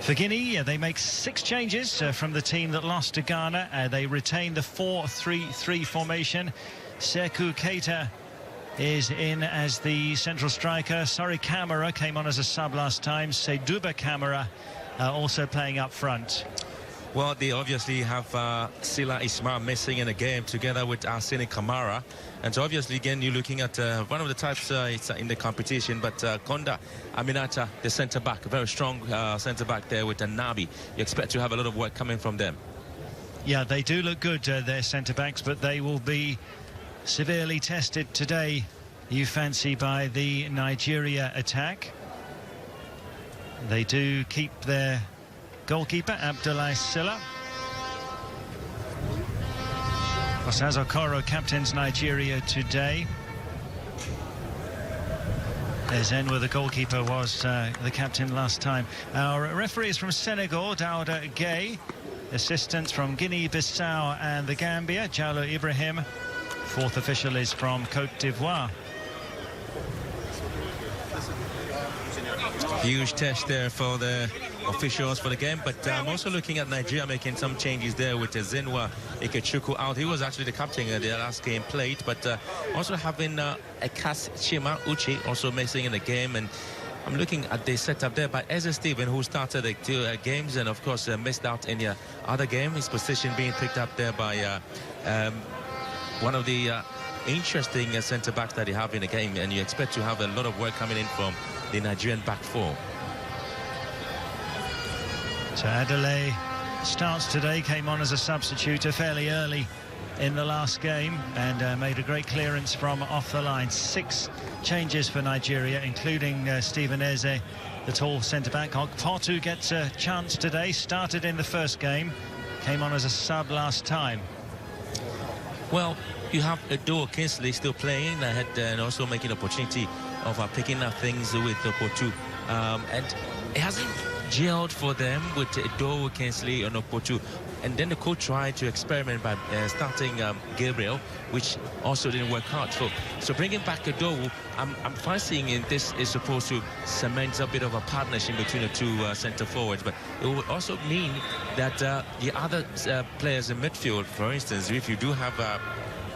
For Guinea, they make 6 changes from the team that lost to Ghana. They retain the 4-3-3 formation. Sekou Keita is in as the central striker. Sorry, Camara came on as a sub last time. Seydouba Camara also playing up front. Well, they obviously have Sila Ismail missing in the game together with Arsene Kamara. And so obviously, again, you're looking at one of the types in the competition, but Konda Aminata, the centre-back, a very strong centre-back there with Nabi. You expect to have a lot of work coming from them. Yeah, they do look good, their centre-backs, but they will be severely tested today, you fancy, by the Nigeria attack. They do keep their goalkeeper, Abdoulaye Sylla. Osaz Okoro captains Nigeria today. Ezenwa, the goalkeeper, was the captain last time. Our referee is from Senegal, Daouda Gueye. Assistants from Guinea-Bissau and the Gambia, Jallo Ibrahim. Fourth official is from Cote d'Ivoire. Huge test there for the officials for the game, but I'm also looking at Nigeria making some changes there with Ezenwa Ikechukwu out. He was actually the captain of the last game played, but also having Ekas Chima Uche also missing in the game. And I'm looking at the setup there by Eze Steven, who started the 2 games and of course missed out in the other game. His position being picked up there by one of the interesting centre-backs that they have in the game, and you expect to have a lot of work coming in from the Nigerian back 4. So Adelaide starts today, came on as a substitute fairly early in the last game and made a great clearance from off the line. 6 changes for Nigeria, including Stephen Eze, the tall centre-back. Okportu gets a chance today, started in the first game, came on as a sub last time. Well, you have Edo Kingsley still playing ahead and also making opportunity of picking up things with Okportu. And it hasn't gelled for them with Edo Kingsley and Okportu. And then the coach tried to experiment by starting Gabriel, which also didn't work out. So bringing back Edo, I'm fancying in this is supposed to cement a bit of a partnership between the 2 centre forwards. But it will also mean that the other players in midfield, for instance, if you do have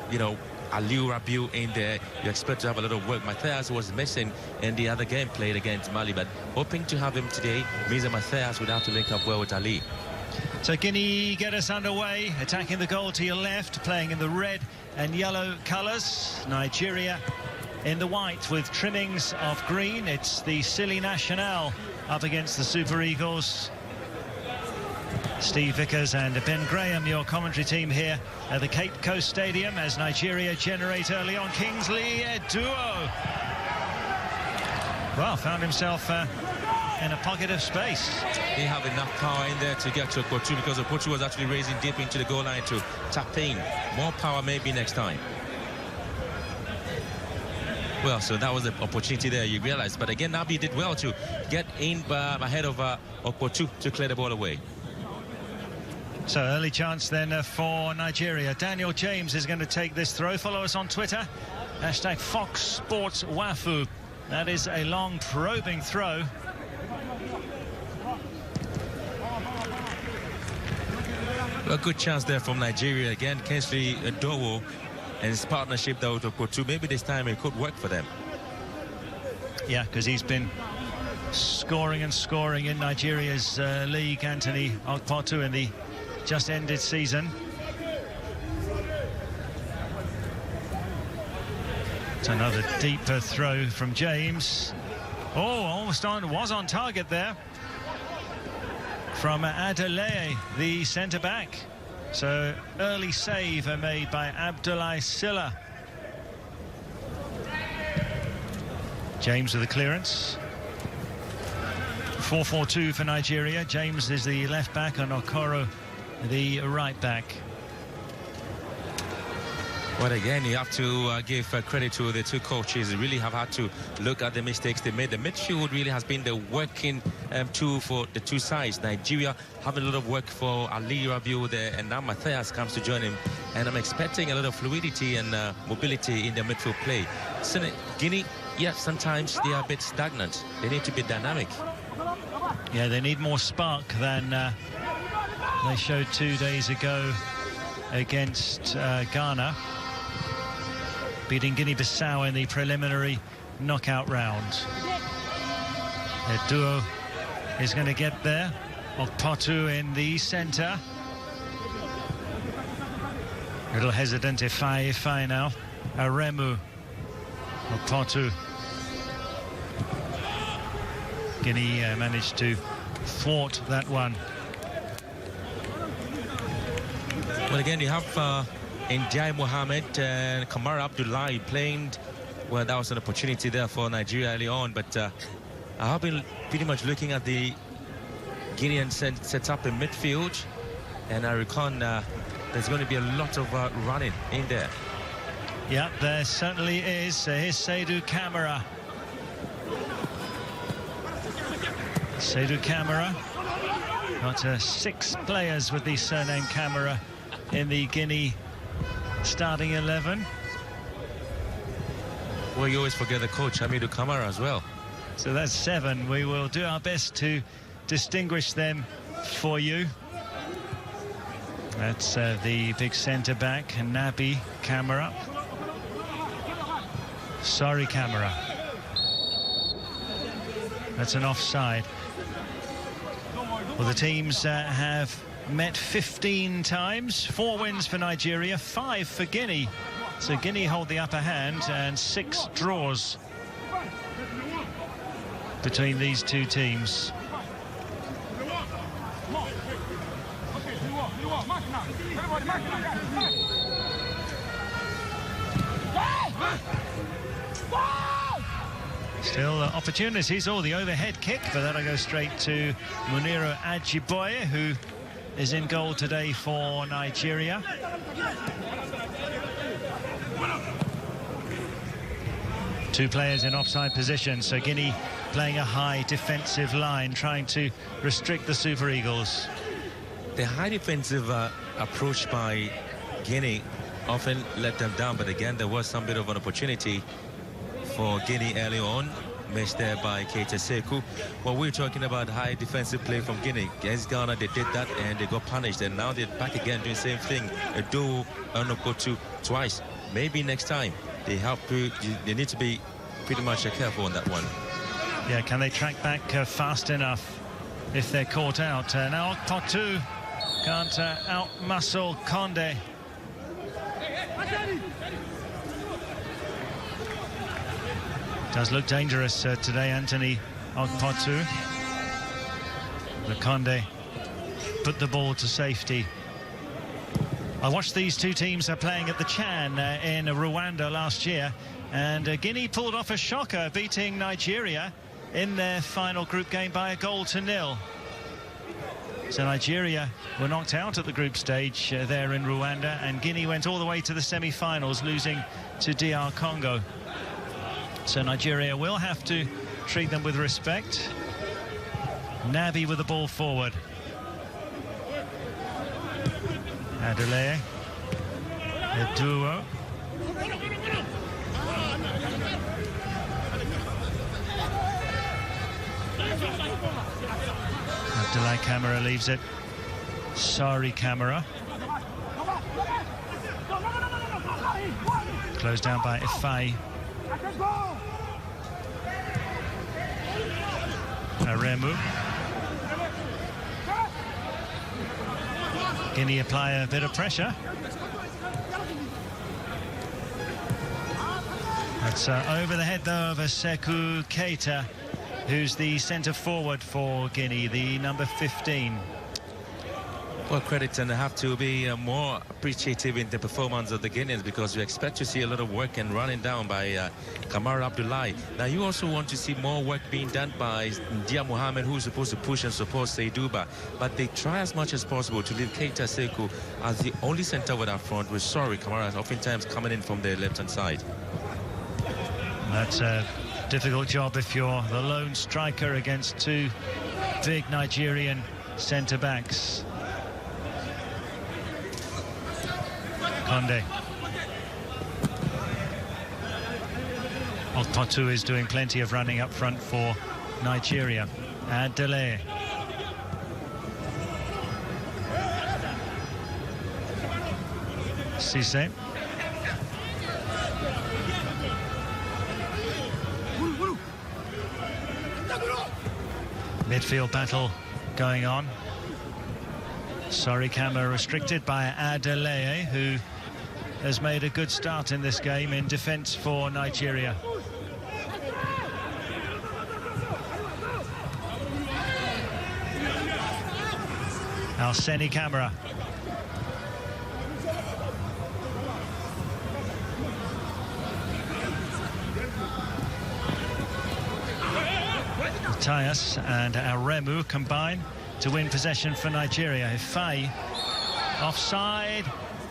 you know, Aliou Rabiou in there, you expect to have a lot of work. Matthias was missing in the other game played against Mali, but hoping to have him today means that Matthias would have to link up well with Ali. So Guinea get us underway, attacking the goal to your left, playing in the red and yellow colours. Nigeria in the white with trimmings of green. It's the Silly National up against the Super Eagles. Steve Vickers and Ben Graham, your commentary team here at the Cape Coast Stadium as Nigeria generate early on. Kingsley Duo. Well, found himself in a pocket of space. They have enough power in there to get to Okportu, because Okportu was actually raising deep into the goal line to tap in. More power maybe next time. Well, so that was an opportunity there, you realize. But again, Nabi did well to get in ahead of Okportu to clear the ball away. So early chance then for Nigeria. Daniel James is going to take this throw. Follow us on Twitter. Hashtag Fox Sports WAFU. That is a long probing throw. A good chance there from Nigeria again. Kingsley Dowo and his partnership there with Okportu. Maybe this time it could work for them. Yeah, because he's been scoring and scoring in Nigeria's league, Anthony Okportu, in the just ended season. It's another deeper throw from James. Oh, almost was on target there from Adelaide, the centre-back. So early save made by Abdoulaye Sylla. James with the clearance. 4-4-2 for Nigeria. James is the left back and Okoro the right back. Well, again, you have to give credit to the 2 coaches. They really have had to look at the mistakes they made. The midfield really has been the working tool for the 2 sides. Nigeria having a lot of work for Ali Rabiou there, and now Matthias comes to join him. And I'm expecting a lot of fluidity and mobility in the midfield play. Guinea yet sometimes they are a bit stagnant. They need to be dynamic. Yeah, they need more spark than they showed 2 days ago against Ghana, beating Guinea-Bissau in the preliminary knockout round. The duo is going to get there. Okpotu in the centre. Little hesitant Ifai now. Aremu. Okpotu. Guinea managed to thwart that one. Well, again, you have Ndiaye Mohamed and Kamara Abdullahi playing. Well, that was an opportunity there for Nigeria early on, but I have been pretty much looking at the Guinean set up in midfield, and I reckon there's going to be a lot of running in there. Yeah, there certainly is. Here's Seydou Camara. Seydou Camara. Got 6 players with the surname Camara in the Guinea starting 11. Well, you always forget the coach, Hamidou Camara, as well. So that's 7. We will do our best to distinguish them for you. That's the big centre-back, Nabi Camara. Sorry, Camara. That's an offside. Well, the teams have met 15 times. 4 wins for Nigeria, 5 for Guinea. So Guinea hold the upper hand, and 6 draws between these two teams. Still opportunities. Oh, the overhead kick, but that'll go straight to Muniru Ajiboye, who is in goal today for Nigeria. Two players in offside position, so Guinea playing a high defensive line, trying to restrict the Super Eagles. The high defensive approach by Guinea often let them down, but again, there was some bit of an opportunity for Guinea early on, missed there by Keita Sekou. Well, we're talking about high defensive play from Guinea. Against Ghana, they did that and they got punished, and now they're back again doing the same thing. A duo and Okpotu twice. Maybe next time they need to be pretty much careful on that one. Yeah, can they track back fast enough if they're caught out? Now Okpotu can't out-muscle Conde. Does look dangerous today, Anthony Okpotu. Conde put the ball to safety. I watched these two teams playing at the Chan in Rwanda last year, and Guinea pulled off a shocker, beating Nigeria in their final group game by 1-0. So Nigeria were knocked out at the group stage there in Rwanda, and Guinea went all the way to the semi-finals, losing to DR Congo. So Nigeria will have to treat them with respect. Nabi with the ball forward. Adeleye. The duo. Abdoulaye Camara leaves it. Sorry, Camara. Closed down by Ifai. Aremu. Guinea apply a bit of pressure. That's over the head, though, of Sekou Keita, who's the centre forward for Guinea, the number 15. Well, credit, and I have to be more appreciative in the performance of the Guineans, because we expect to see a lot of work and running down by Kamara Abdullahi. Now, you also want to see more work being done by Ndiaye Mohamed, who's supposed to push and support Seydouba, but they try as much as possible to leave Keita Sekou as the only centre with our front, with Kamara oftentimes coming in from the left-hand side. That's a difficult job if you're the lone striker against two big Nigerian centre-backs. Conde. Okpotu is doing plenty of running up front for Nigeria. Adele. Cisse. Midfield battle going on. Sorry, camera restricted by Adele, who has made a good start in this game in defence for Nigeria. Alseni Camara. Matthias and Aremu combine to win possession for Nigeria. Ifai offside.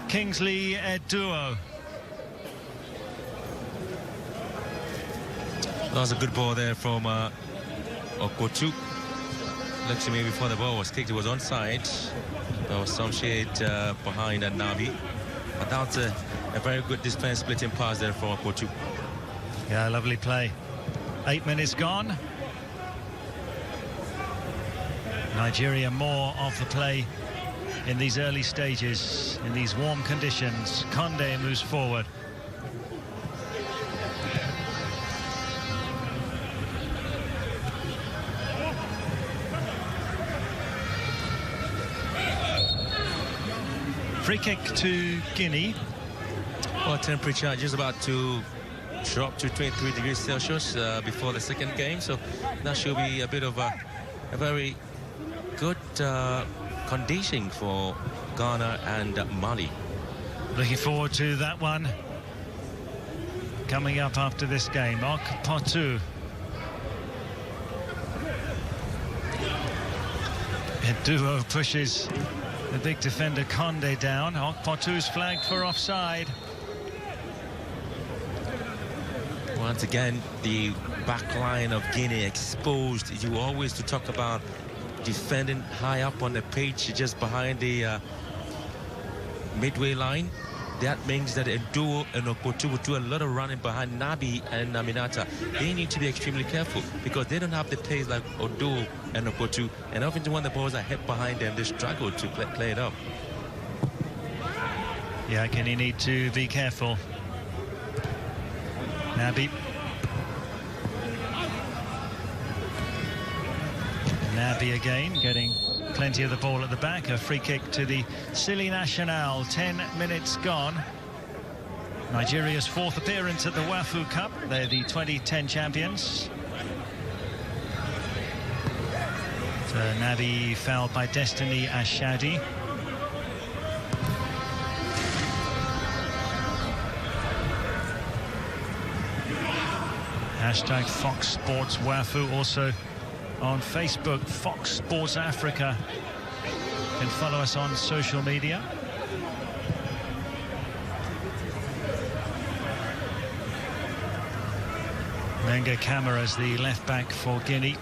Kingsley Eduo. That was a good ball there from Okpotu. Looks to me before the ball was kicked, it was onside. There was some shade behind Nabi. But that's a very good defense splitting pass there from Okpotu. Yeah, lovely play. 8 minutes gone. Nigeria more of the play in these early stages, in these warm conditions. Conde moves forward. Free kick to Guinea. Well, temperature just about to drop to 23 degrees Celsius before the second game, so that should be a bit of a very good condition for Ghana and Mali. Looking forward to that one. Coming up after this game, Okpotu. Eduo pushes the big defender Conde down. Okpotu's flagged for offside. Once again, the back line of Guinea exposed. You always to talk about defending high up on the pitch, just behind the midway line. That means that Eduo and Okpotu will do a lot of running behind Nabi and Aminata. They need to be extremely careful because they don't have the pace like Eduo and Okpotu, and often when the balls are hit behind them, they struggle to play it up. Yeah, Guinea need to be careful. Nabi. Nabi again, getting plenty of the ball at the back. A free kick to the Silly National. 10 minutes gone. Nigeria's fourth appearance at the WAFU Cup. They're the 2010 champions. So Nabi fouled by Destiny Ashadi. Hashtag Fox Sports WAFU, also on Facebook, Fox Sports Africa. You can follow us on social media. Menga Cameras, the left back for Guinea.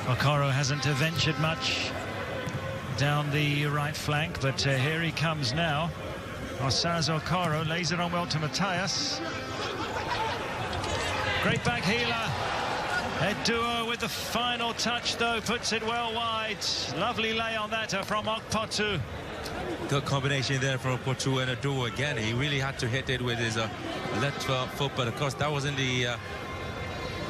Okoro hasn't ventured much down the right flank, but here he comes now. Osaz Okoro lays it on well to Matthias. Great back healer. Eduo with the final touch, though, puts it well wide. Lovely lay on that from Okpotu. Good combination there from Okpotu and Eduo again. He really had to hit it with his left foot, but of course that wasn't the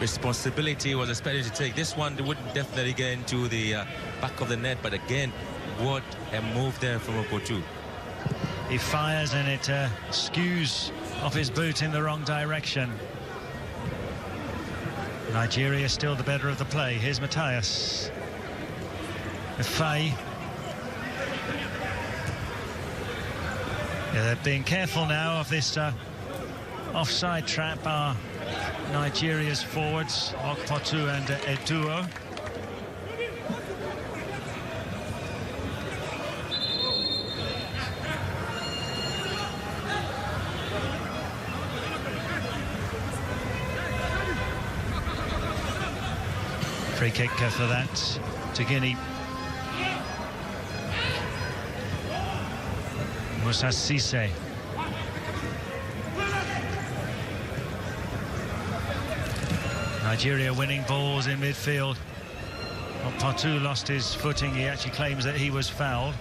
responsibility he was expected to take. This one would definitely get into the back of the net, but again, what a move there from Okpotu. He fires and it skews off his boot in the wrong direction. Nigeria still the better of the play. Here's Matthias. Ifai. Yeah, they're being careful now of this offside trap. Are Nigeria's forwards, Okpotu and Eduo. Free kick for that to Guinea. Musa Cisse. Nigeria winning balls in midfield. Well, Patu lost his footing. He actually claims that he was fouled.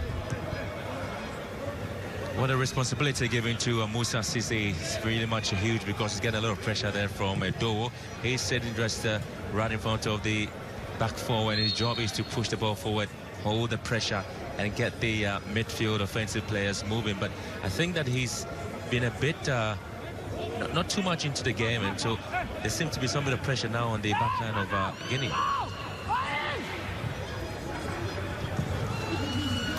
What a responsibility given to Musa Cisse. It's really much huge because he's getting a lot of pressure there from Dowo. He's sitting just right in front of the back four, and his job is to push the ball forward, hold the pressure, and get the midfield offensive players moving. But I think that he's been a bit not too much into the game, and so there seems to be some bit of pressure now on the backline of Guinea.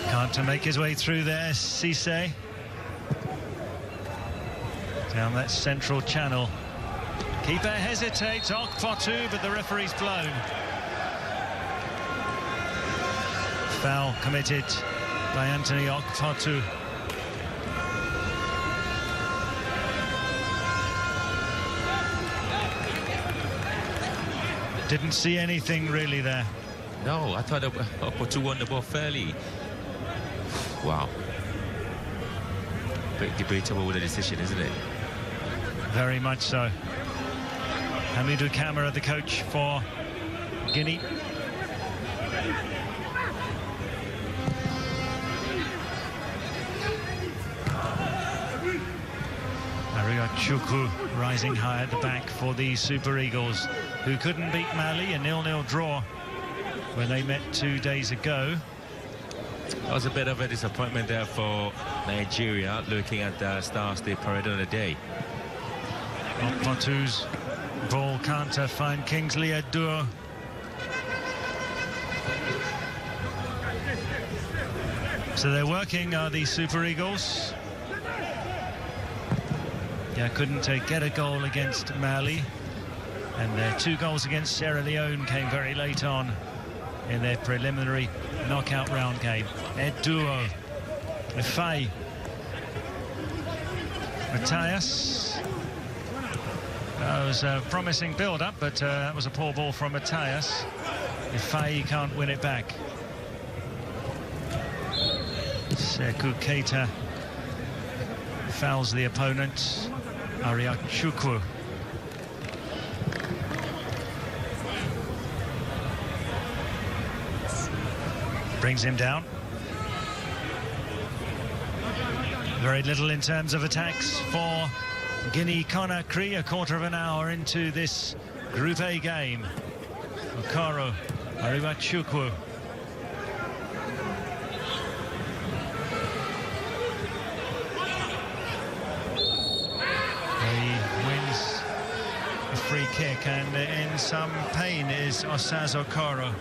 Can't to make his way through there, Cisse. Down that central channel. Keeper hesitates, Okpotu, but the referee's blown. Foul committed by Anthony Okpotu. Didn't see anything really there. No, I thought Okpotu won the ball fairly. Wow. Bit debatable with the decision, isn't it? Very much so. Hamidou Camara, the coach for Guinea. Ariachukwu rising high at the back for the Super Eagles, who couldn't beat Mali, a 0-0 draw when they met 2 days ago. That was a bit of a disappointment there for Nigeria, looking at the Stars, the parade of the day. Okpotu's ball can't find Kingsley Aduo. So they're working, the Super Eagles. Yeah, couldn't get a goal against Mali, and their 2 goals against Sierra Leone came very late on in their preliminary knockout round game. Eduo, Ifai, Matthias. That was a promising build-up, but that was a poor ball from Matthias. Ifai can't win it back. Sekou Keita fouls the opponent. Ariachukwu. Brings him down. Very little in terms of attacks for Guinea-Conakry. A quarter of an hour into this Group A game. Okoro, Ariachukwu. Free kick, and in some pain is Osaz Okoro.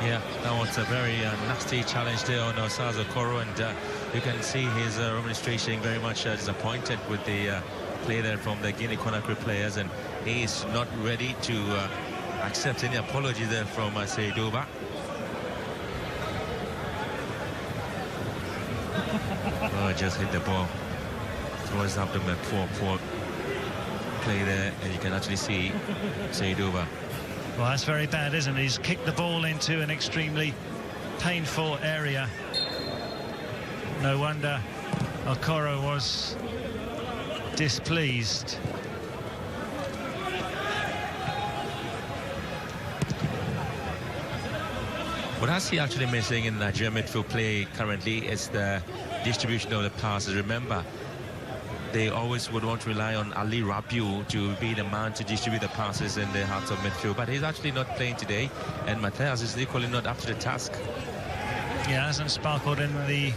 Yeah, that was a very nasty challenge there on Osaz Okoro, and you can see his administration very much disappointed with the play there from the Guinea-Conakry players, and he is not ready to accept any apology there from Seidoba. Oh, just hit the ball towards the abdomen. Poor play there, and you can actually see Seidoba. Well, that's very bad, isn't it? He's kicked the ball into an extremely painful area. No wonder Okoro was displeased. What I see actually missing in Nigerian midfield play currently is the distribution of the passes. Remember, they always would want to rely on Ali Rabiu to be the man to distribute the passes in the heart of midfield, but he's actually not playing today, and Matthias is equally not up to the task. Yeah, hasn't sparkled in the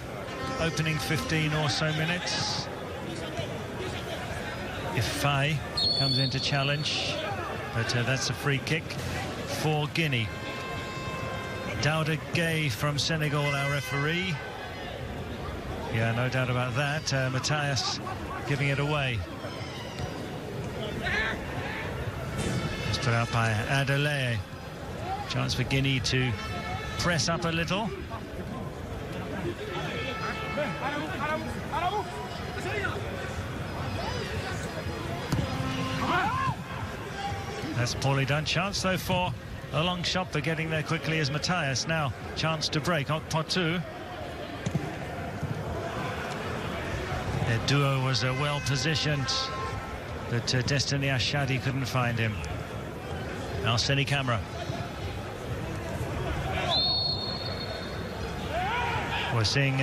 opening 15 or so minutes. Ifai comes in to challenge, but that's a free kick for Guinea. Dauda Gay from Senegal, our referee. Yeah, no doubt about that. Matthias giving it away. It's put out by Adelaide. Chance for Guinea to press up a little. That's poorly done. Chance though for a long shot, but getting there quickly is Matthias. Now chance to break. Okpotu. Their duo was well positioned but Destiny Ashadi couldn't find him. Arseni Camara. We're seeing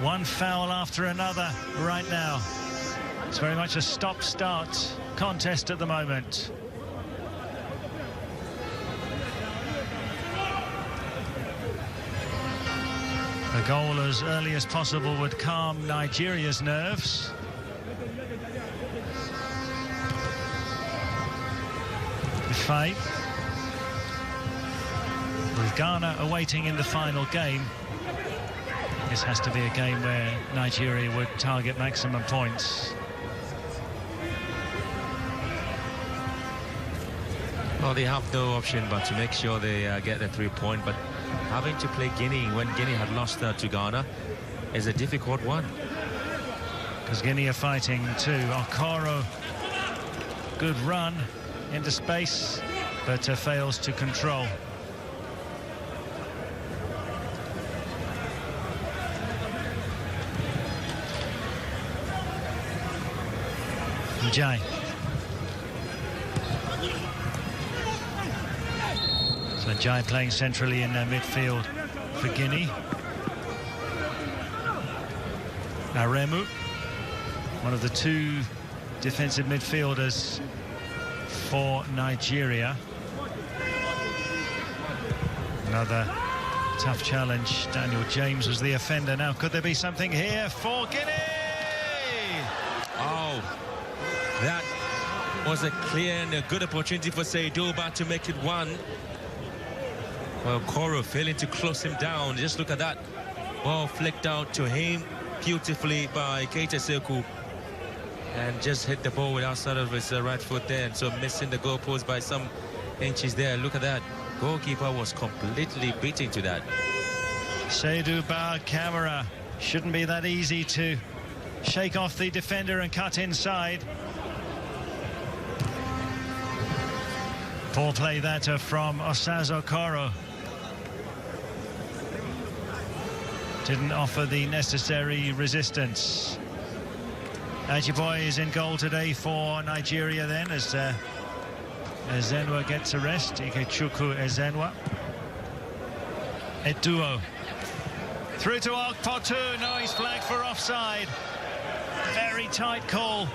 one foul after another right now. It's very much a stop-start contest at the moment. A goal as early as possible would calm Nigeria's nerves. Fight. With Ghana awaiting in the final game, this has to be a game where Nigeria would target maximum points. Well, they have no option but to make sure they get the 3-point, but having to play Guinea when Guinea had lost to Ghana is a difficult one. Because Guinea are fighting too. Okoro, good run into space, but fails to control. Njai. So Njai playing centrally in midfield for Guinea. Aremu, one of the two defensive midfielders for Nigeria. Another tough challenge. Daniel James was the offender. Now, could there be something here for Guinea? Oh, that was a clear and a good opportunity for Seidoba to make it one. Well, Koro failing to close him down. Just look at that. Ball flicked out to him beautifully by Keita Sekou. And just hit the ball with outside of his right foot there, and so missing the goalpost by some inches there. Look at that. Goalkeeper was completely beating to that. Seidoba Camara. Shouldn't be that easy to shake off the defender and cut inside. Poor play that from Osazo Koro. Didn't offer the necessary resistance. Ajiboye is in goal today for Nigeria then, as Ezenwa gets a rest. Ikechukwu Ezenwa. Eduo. Through to Okpotu. No, he's flagged for offside. Very tight call.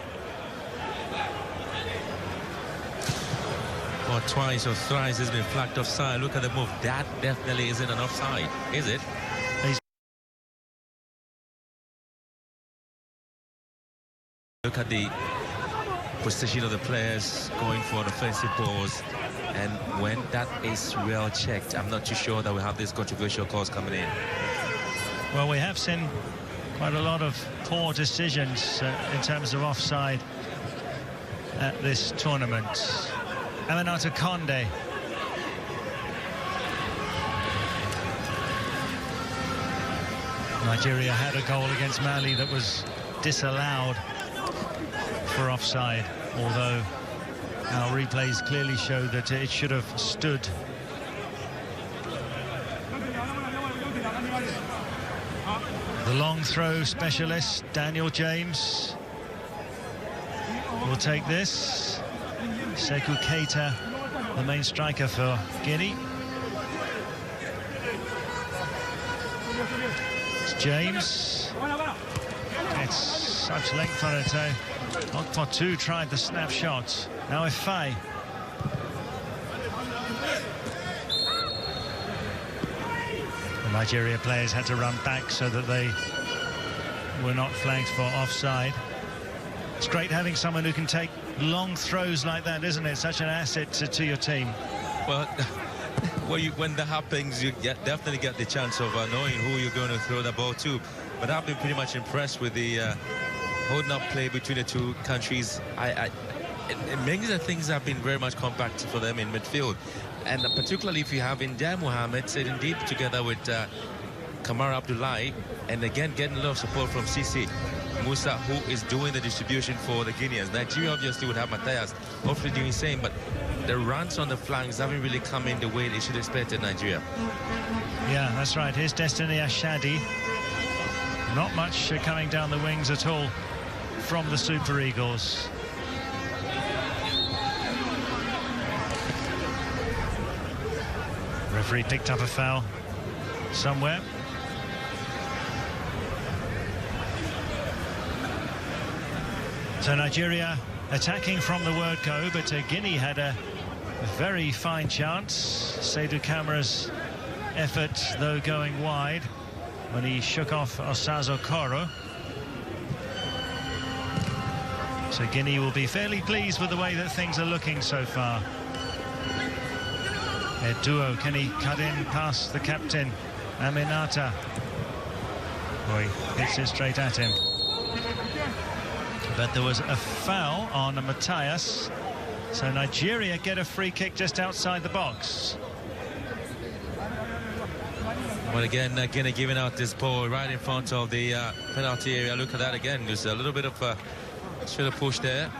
Well, twice or thrice has been flagged offside. Look at the move. That definitely isn't an offside, is it? Look at the position of the players going for offensive balls, and when that is well checked, I'm not too sure that we have these controversial calls coming in. Well, we have seen quite a lot of poor decisions in terms of offside at this tournament. Aminata Conde. Nigeria had a goal against Mali that was disallowed for offside, although our replays clearly show that it should have stood. The long throw specialist, Daniel James, will take this. Sekou Keita, the main striker for Guinea. It's James. It's such length on it. Okpotu tried the snapshot. Now Ifai. The Nigeria players had to run back so that they were not flagged for offside. It's great having someone who can take long throws like that, isn't it? Such an asset to your team. Well, when that happens, you definitely get the chance of knowing who you're going to throw the ball to. But I've been pretty much impressed with the holding up play between the two countries. Many of the things have been very much compact for them in midfield, and particularly if you have India Mohammed sitting deep together with Kamara Abdullahi, and again getting a lot of support from Sisi Musa, who is doing the distribution for the Guineans. Nigeria obviously would have Matthias hopefully doing the same, but the runs on the flanks haven't really come in the way they should expect in Nigeria. Yeah, that's right. Here's Destiny Ashadi. Not much coming down the wings at all from the Super Eagles. Referee picked up a foul somewhere. So Nigeria attacking from the word go, but Guinea had a very fine chance. Seydou Camara's effort, though, going wide when he shook off Osazo Koro. So Guinea will be fairly pleased with the way that things are looking so far. Duo, can he cut in past the captain, Aminata? Oh, he hits it straight at him. But there was a foul on Matthias. So Nigeria get a free kick just outside the box. Well, again, Guinea giving out this ball right in front of the penalty area. Look at that again. There's a little bit of a should have pushed there.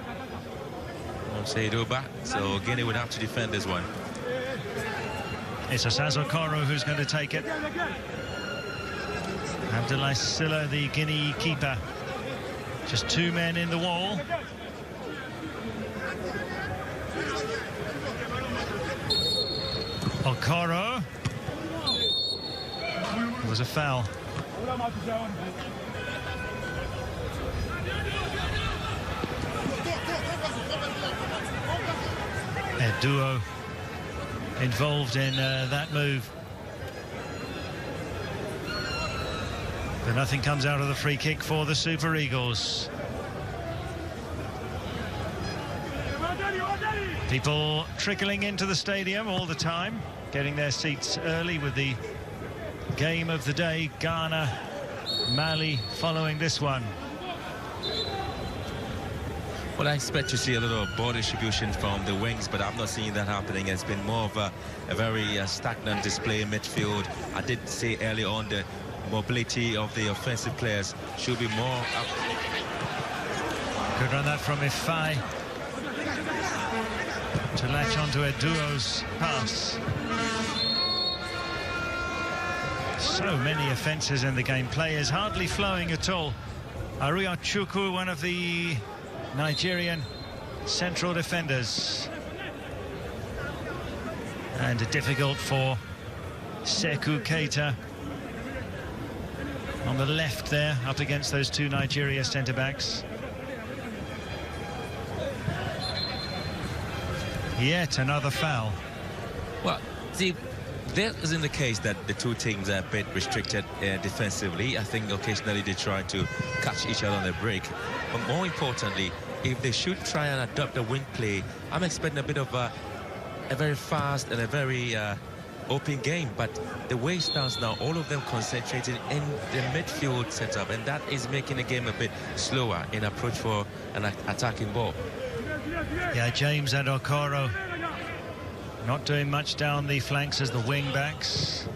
Seydou back. So Guinea would have to defend this one. It's Osazo Koro who's going to take it. Abdoulaye Sylla, the Guinea keeper. Just two men in the wall. Okoro. It was a foul. A duo involved in that move. But nothing comes out of the free kick for the Super Eagles. People trickling into the stadium all the time, getting their seats early with the game of the day. Ghana, Mali following this one. Well, I expect to see a little ball distribution from the wings, but I'm not seeing that happening. It's been more of a very stagnant display in midfield. I did say early on the mobility of the offensive players should be more up. Good run that from Ifai to latch onto a duo's pass. So many offences in the game. Players hardly flowing at all. Aruya Chukwu, one of the Nigerian central defenders. And difficult for Sekou Keita on the left there, up against those two Nigeria centre-backs. Yet another foul. Well, see, that isn't the case that the two teams are a bit restricted defensively. I think occasionally they try to catch each other on the break. But more importantly, if they should try and adopt a wing play, I'm expecting a bit of a very fast and a very open game. But the way it stands now, all of them concentrated in the midfield setup, and that is making the game a bit slower in approach for an attacking ball. Yeah, James and Okoro not doing much down the flanks as the wing backs.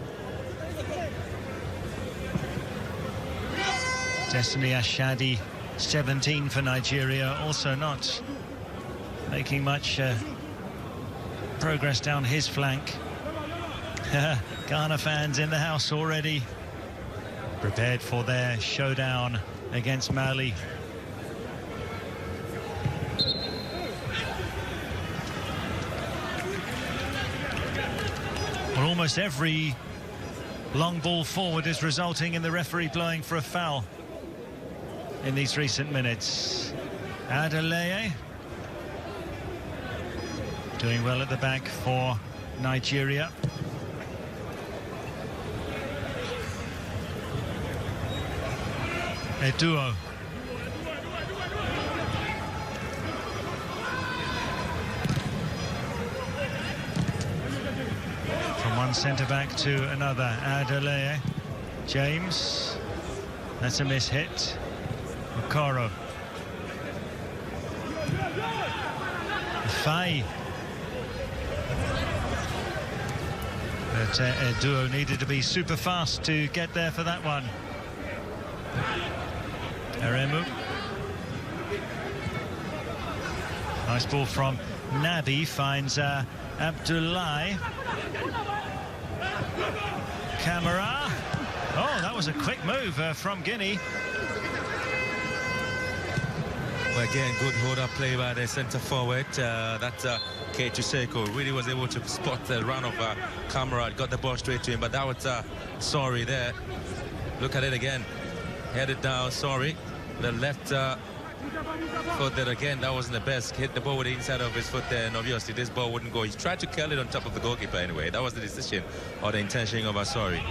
Destiny Ashadi, 17 for Nigeria, also not making much progress down his flank. Ghana fans in the house already prepared for their showdown against Mali. Well, almost every long ball forward is resulting in the referee blowing for a foul in these recent minutes. Adeleye doing well at the back for Nigeria. A duo. From one centre-back to another. Adeleye. James. That's a miss-hit. Okoro. Ifai. But a duo needed to be super fast to get there for that one. Eremu. Nice ball from Nabi, finds Abdoulaye. Camara. Oh, that was a quick move from Guinea. Well, again, good hold-up play by the centre forward. That's Keita Sekou really was able to spot the run of Kamara, got the ball straight to him, but that was sorry there. Look at it again. Headed down, sorry. The left foot there again, that wasn't the best. Hit the ball with the inside of his foot there, and obviously this ball wouldn't go. He tried to curl it on top of the goalkeeper anyway. That was the decision or the intention of sorry.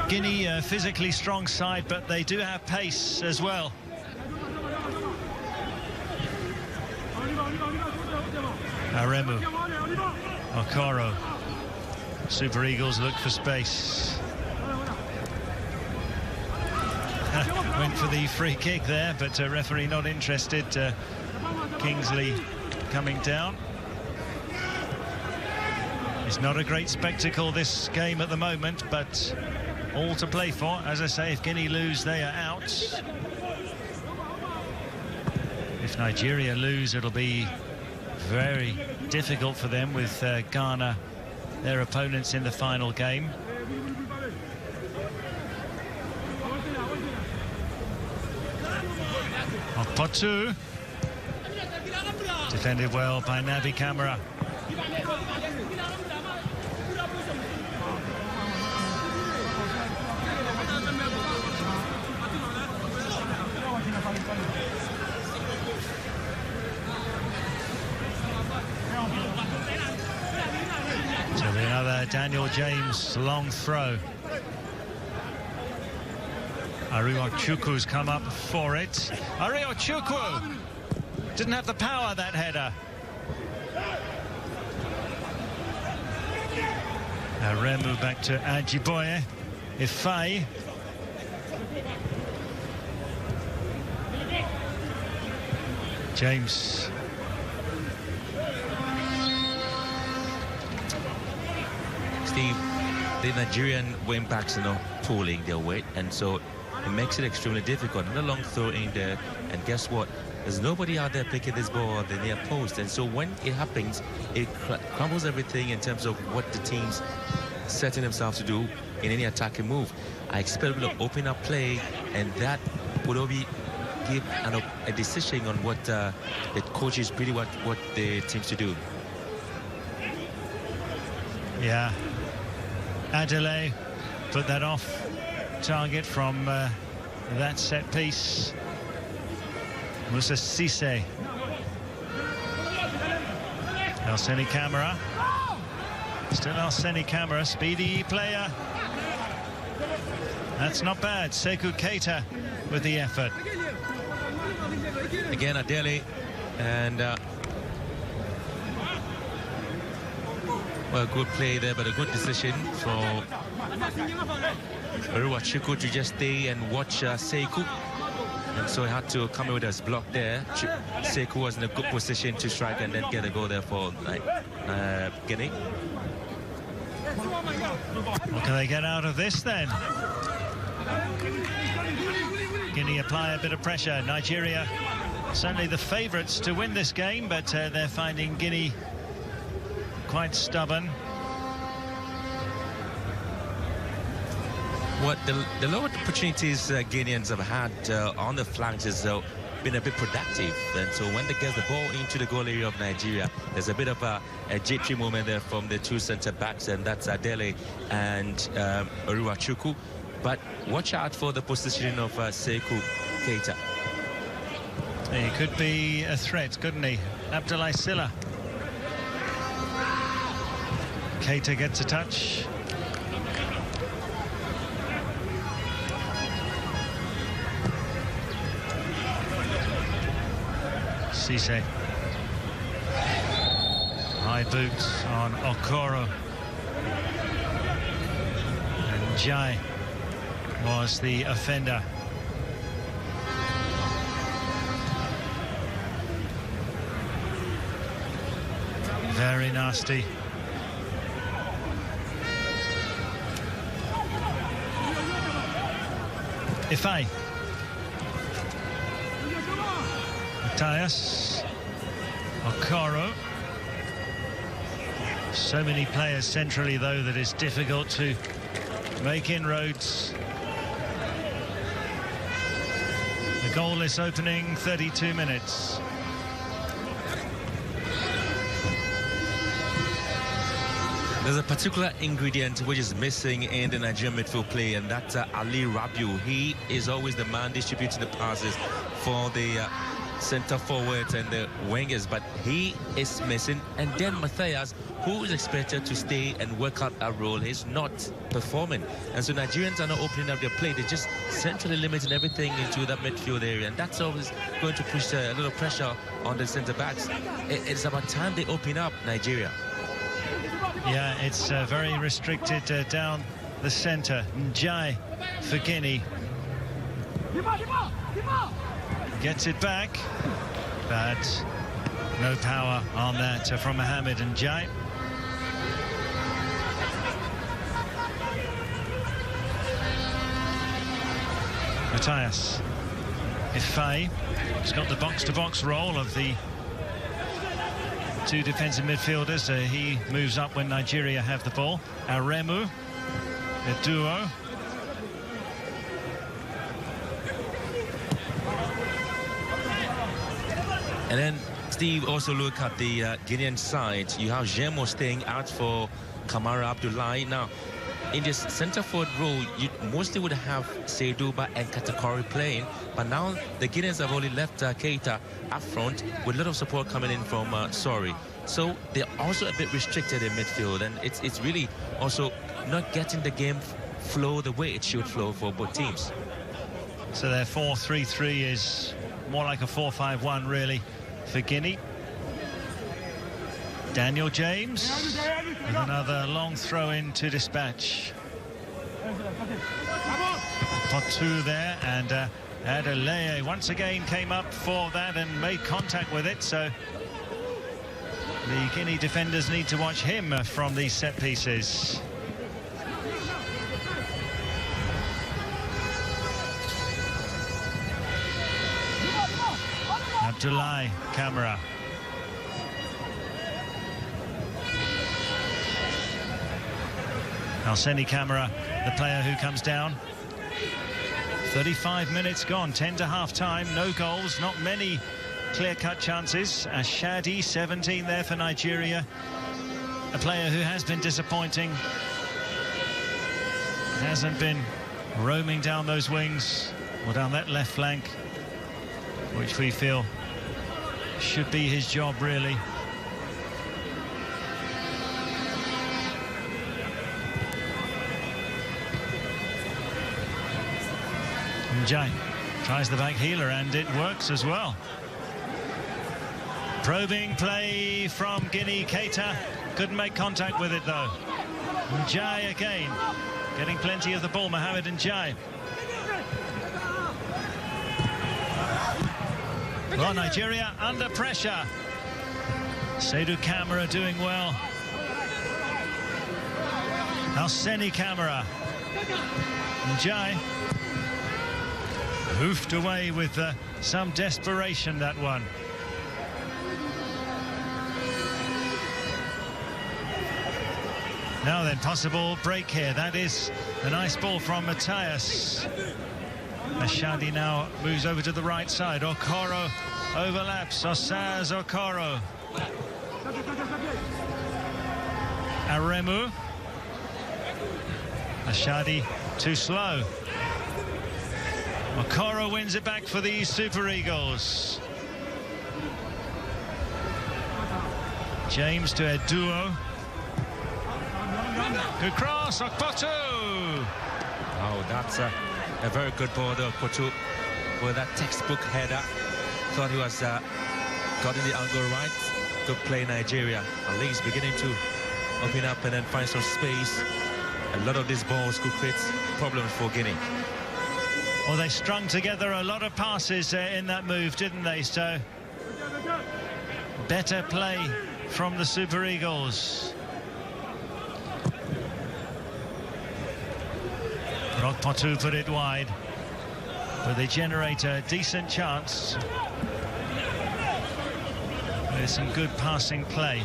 Guinea, a physically strong side, but they do have pace as well. Aremu, Okoro, Super Eagles look for space. Went for the free kick there, but referee not interested. Kingsley coming down. It's not a great spectacle, this game at the moment, but all to play for. As I say, if Guinea lose, they are out. If Nigeria lose, it'll be very difficult for them with Ghana, their opponents in the final game. Potu, defended well by Naby Kamara. So another Daniel James long throw. Ariochukwu's come up for it. Ariochukwu didn't have the power, that header. Aremu back to Ajiboye. Ifai. James. Steve, the Nigerian wing backs are not pulling their weight, and so it makes it extremely difficult. Another long throw in there, and guess what? There's nobody out there picking this ball at the near post, and so when it happens, it crumbles everything in terms of what the team's setting themselves to do in any attacking move. I expect them to open up play, and that would only give a decision on what the coaches really want what the teams to do. Yeah, Adelaide put that off target from that set piece. Musa Cisse. Elseni Kamara. Still Elseni Kamara, speedy player. That's not bad. Sekou Keita with the effort. Again, Adele, and well, good play there, but a good decision for Ariochukwu to just stay and watch Sekou. And so he had to come in with his block there. Sekou was in a good position to strike and then get a goal there for Guinea. What can they get out of this then? Guinea apply a bit of pressure. Nigeria certainly the favourites to win this game, but they're finding Guinea quite stubborn. What the lower opportunities Guineans have had on the flanks has been a bit productive, and so when they get the ball into the goal area of Nigeria, there's a bit of a jittery moment there from the two centre backs, and that's Adele and Ariochukwu. But watch out for the positioning of Sekou Keita. He could be a threat, couldn't he? Abdoulaye Sylla. Keita gets a touch. Cisse. High boots on Okoro. And Jai was the offender. Very nasty. Ifai. Matthias. Okoro. So many players centrally, though, that it's difficult to make inroads. The goalless opening 32 minutes. There's a particular ingredient which is missing in the Nigerian midfield play, and that's Ali Rabiu. He is always the man distributing the passes for the centre forwards and the wingers, but he is missing. And then Matthias, who is expected to stay and work out a role, is not performing. And so Nigerians are not opening up their play. They're just centrally limiting everything into that midfield area, and that's always going to push a little pressure on the centre backs. It's about time they open up, Nigeria. Yeah, it's very restricted down the centre. Njai for Guinea. Gets it back, but no power on that from Mohamed Njai. Matthias Ifei has got the box-to-box role of the two defensive midfielders. He moves up when Nigeria have the ball. Aremu, a duo. And then, Steve, also look at the Guinean side. You have Jemo staying out for Kamara Abdullahi. Now, in this centre forward role, you mostly would have Seiduba and Katakori playing, but now the Guineans have only left Keita up front with a lot of support coming in from Sori. So they're also a bit restricted in midfield, and it's really also not getting the game flow the way it should flow for both teams. So their 4-3-3 is more like a 4-5-1 really for Guinea. Daniel James with another long throw in to dispatch. Potu there, and Adeleye once again came up for that and made contact with it, so the Guinea defenders need to watch him from these set pieces. Abdullahi Kamara. Alseni Kamara, the player who comes down. 35 minutes gone, 10 to half-time, no goals, not many clear-cut chances. Ashadi, 17 there for Nigeria. A player who has been disappointing. Hasn't been roaming down those wings or down that left flank, which we feel should be his job, really. Njai tries the back heeler, and it works as well. Probing play from Guinea. Keita couldn't make contact with it, though. Njai again, getting plenty of the ball. Mohamed Njai. Well, Nigeria under pressure. Seydou Kamara doing well. Alseni Kamara. Njai hoofed away with some desperation, that one. Now then, possible break here. That is a nice ball from Matthias. Ashadi now moves over to the right side. Okoro overlaps. Osaz Okoro. Aremu. Ashadi too slow. Okoro wins it back for the Super Eagles. James to a duo. Good cross, Okpotu! Oh, that's a very good ball there, Okpotu, with that textbook header. Thought he was gotten the angle right to play Nigeria. At least beginning to open up and then find some space. A lot of these balls could create problems for Guinea. Well, they strung together a lot of passes in that move, didn't they? So, better play from the Super Eagles. Okpotu put it wide, but they generate a decent chance. There's some good passing play.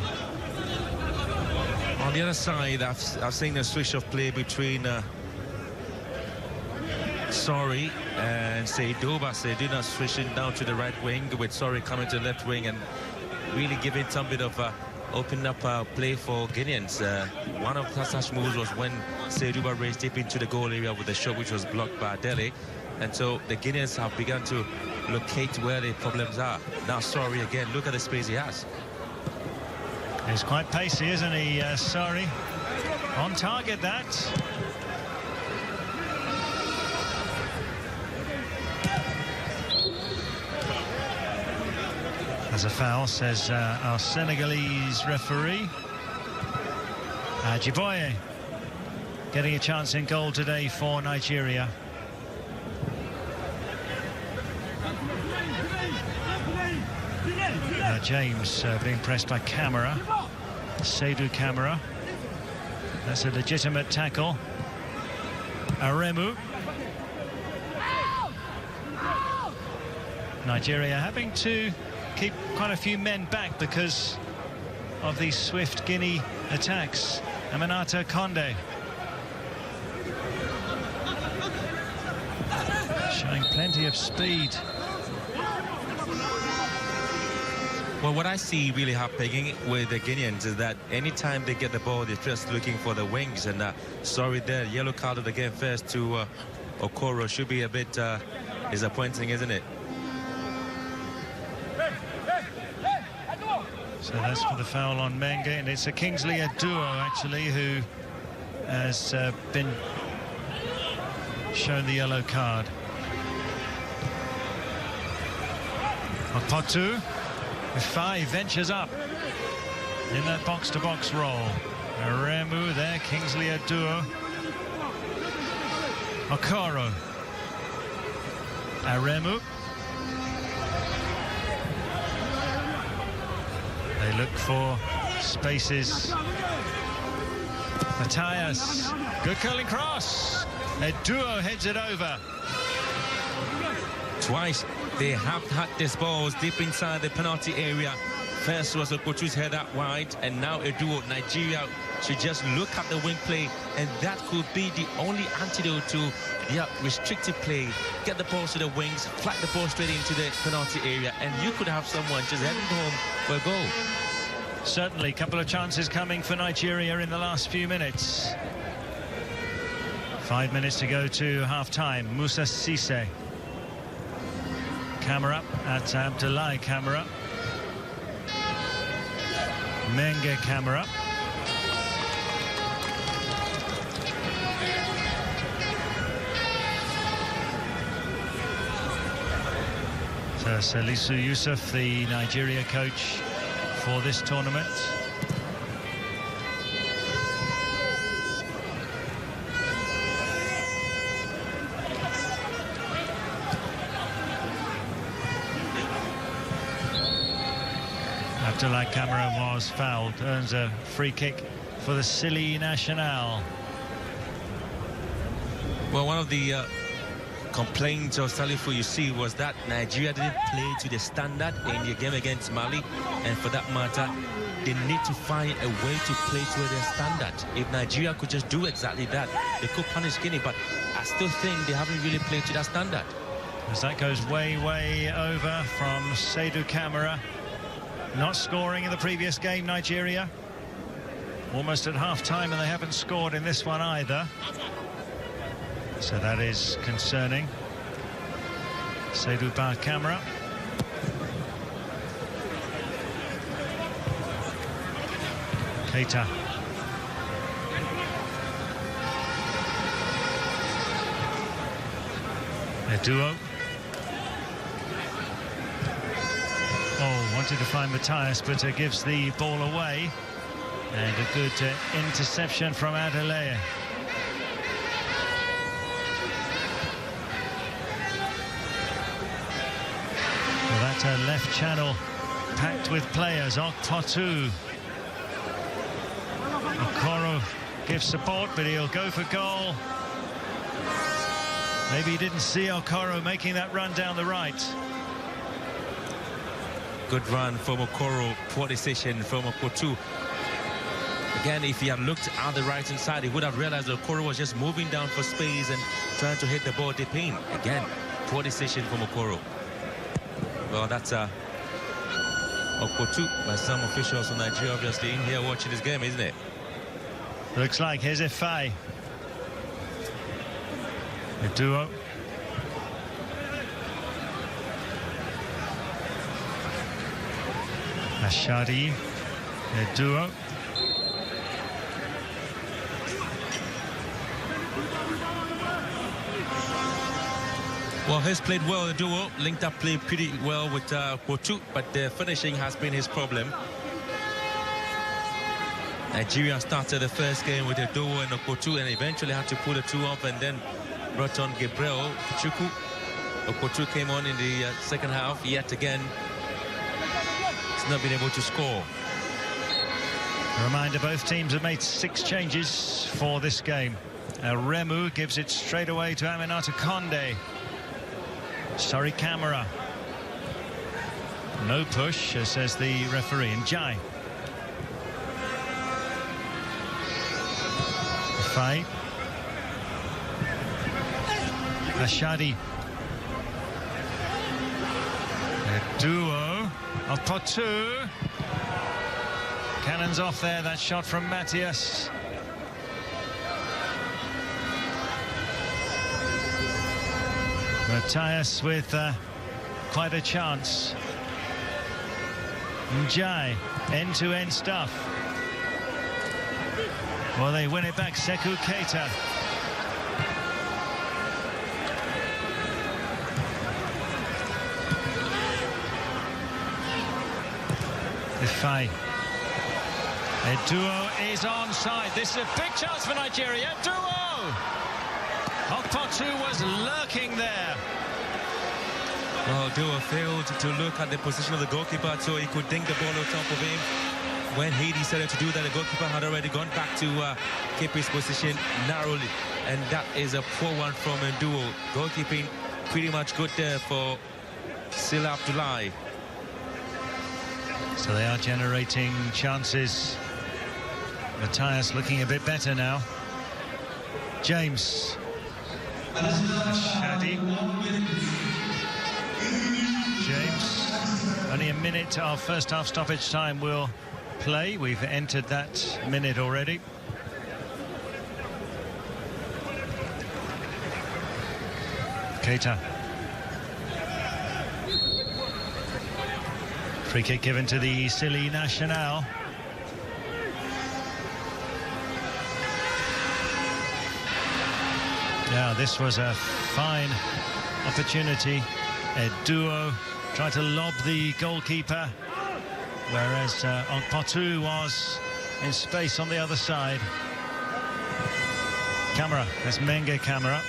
On the other side, I've seen a switch of play between Sori And Seydou switching down to the right wing with Sorry coming to the left wing and really giving some bit of open up play for Guineans. One of such moves was when Seydou raced deep into the goal area with a shot which was blocked by Dele. And so the Guineans have begun to locate where the problems are. Now Sorry again, look at the space he has. He's quite pacey, isn't he, Sorry? On target, that. As a foul, says our Senegalese referee. Ajiboye getting a chance in goal today for Nigeria. James being pressed by Camara. Seydou Camara. That's a legitimate tackle. Aremu. Nigeria having to keep quite a few men back because of these swift Guinea attacks. Aminata Conde showing plenty of speed. Well, what I see really happening with the Guineans is that anytime they get the ball, they're just looking for the wings. And Sorry there, yellow carded again first to Okoro. Should be a bit disappointing, isn't it? So that's for the foul on Menge, and it's a Kingsley Aduo actually who has been shown the yellow card. Potu with 5 ventures up in that box-to-box roll. Aremu there, Kingsley Aduo. Okoro. Aremu. They look for spaces. Matthias, good curling cross. Aduo heads it over. Twice they have had these balls deep inside the penalty area. First was Okochu's head out wide, and now Aduo. Nigeria should just look at the wing play, and that could be the only antidote to restricted play. Get the balls to the wings, flat the ball straight into the penalty area, and you could have someone just heading home for a goal. Certainly, a couple of chances coming for Nigeria in the last few minutes. 5 minutes to go to half-time. Musa Cisse. Camera at Abdoulaye Camara. Menge Camara. So Salisu Yusuf, the Nigeria coach for this tournament. Abdoulaye Camara was fouled, earns a free kick for the Silly National. Well, one of the complaints of Salifu, you see, was that Nigeria didn't play to the standard in the game against Mali, and for that matter, they need to find a way to play to their standard. If Nigeria could just do exactly that, they could punish Guinea, but I still think they haven't really played to that standard. As that goes way, way over from Seydou Camara. Not scoring in the previous game, Nigeria. Almost at half-time, and they haven't scored in this one either. So that is concerning. Seydou Camara. Keita. Aduo. Oh, wanted to find Matthias, but gives the ball away. And a good interception from Adelaide. Well, that left channel packed with players. Okpotu. Okoro gives support, but he'll go for goal. Maybe he didn't see Okoro making that run down the right. Good run from Okoro, poor decision from Okpotu. Again, if he had looked at the right-hand side, he would have realized that Okoro was just moving down for space and trying to hit the ball deep in. Again, poor decision from Okoro. Well, that's Okpotu by some officials from Nigeria, obviously, in here watching this game, isn't it? Looks like here's Ifai. A duo. Ashadi. A duo. Well, he's played well, the duo. Linked up play pretty well with Okpotu, but the finishing has been his problem. Nigeria started the first game with a duo and Okpotu and eventually had to pull the two off and then brought on Gabriel Chuku. Okpotu came on in the second half. Yet again, he's not been able to score. A reminder, both teams have made 6 changes for this game. Remu gives it straight away to Aminata Conde. Sorry, camera. No push, says the referee. And Jai. Fight. Ashadi. A duo of Potu. Cannons off there, that shot from Matthias. Matthias with quite a chance. Njai, end-to-end stuff. Well, they win it back. Sekou Keita. Ifai. A duo is onside. This is a big chance for Nigeria. Duo! Okpotu was lurking there. Well, Duo failed to look at the position of the goalkeeper so he could dink the ball on top of him. When he decided to do that, the goalkeeper had already gone back to keep his position narrowly. And that is a poor one from Duo. Goalkeeping pretty much good there for Sila Abdullahi. So they are generating chances. Matthias looking a bit better now. James. Shadi. James. Only a minute of first half stoppage time will play. We've entered that minute already. Keita. Free kick given to the Silly Nacional. Now this was a fine opportunity. A duo tried to lob the goalkeeper, whereas Okpotu was in space on the other side. Camera, that's Menge Camera.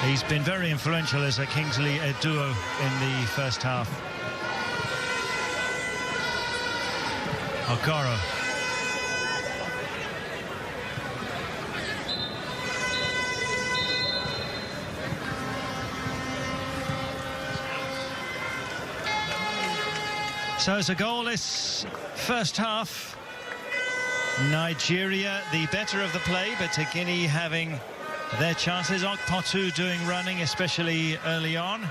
He's been very influential as a Kingsley duo in the first half. Okoro. So it's a goalless first half. Nigeria the better of the play, but Guinea having their chances. Okpotu doing running, especially early on.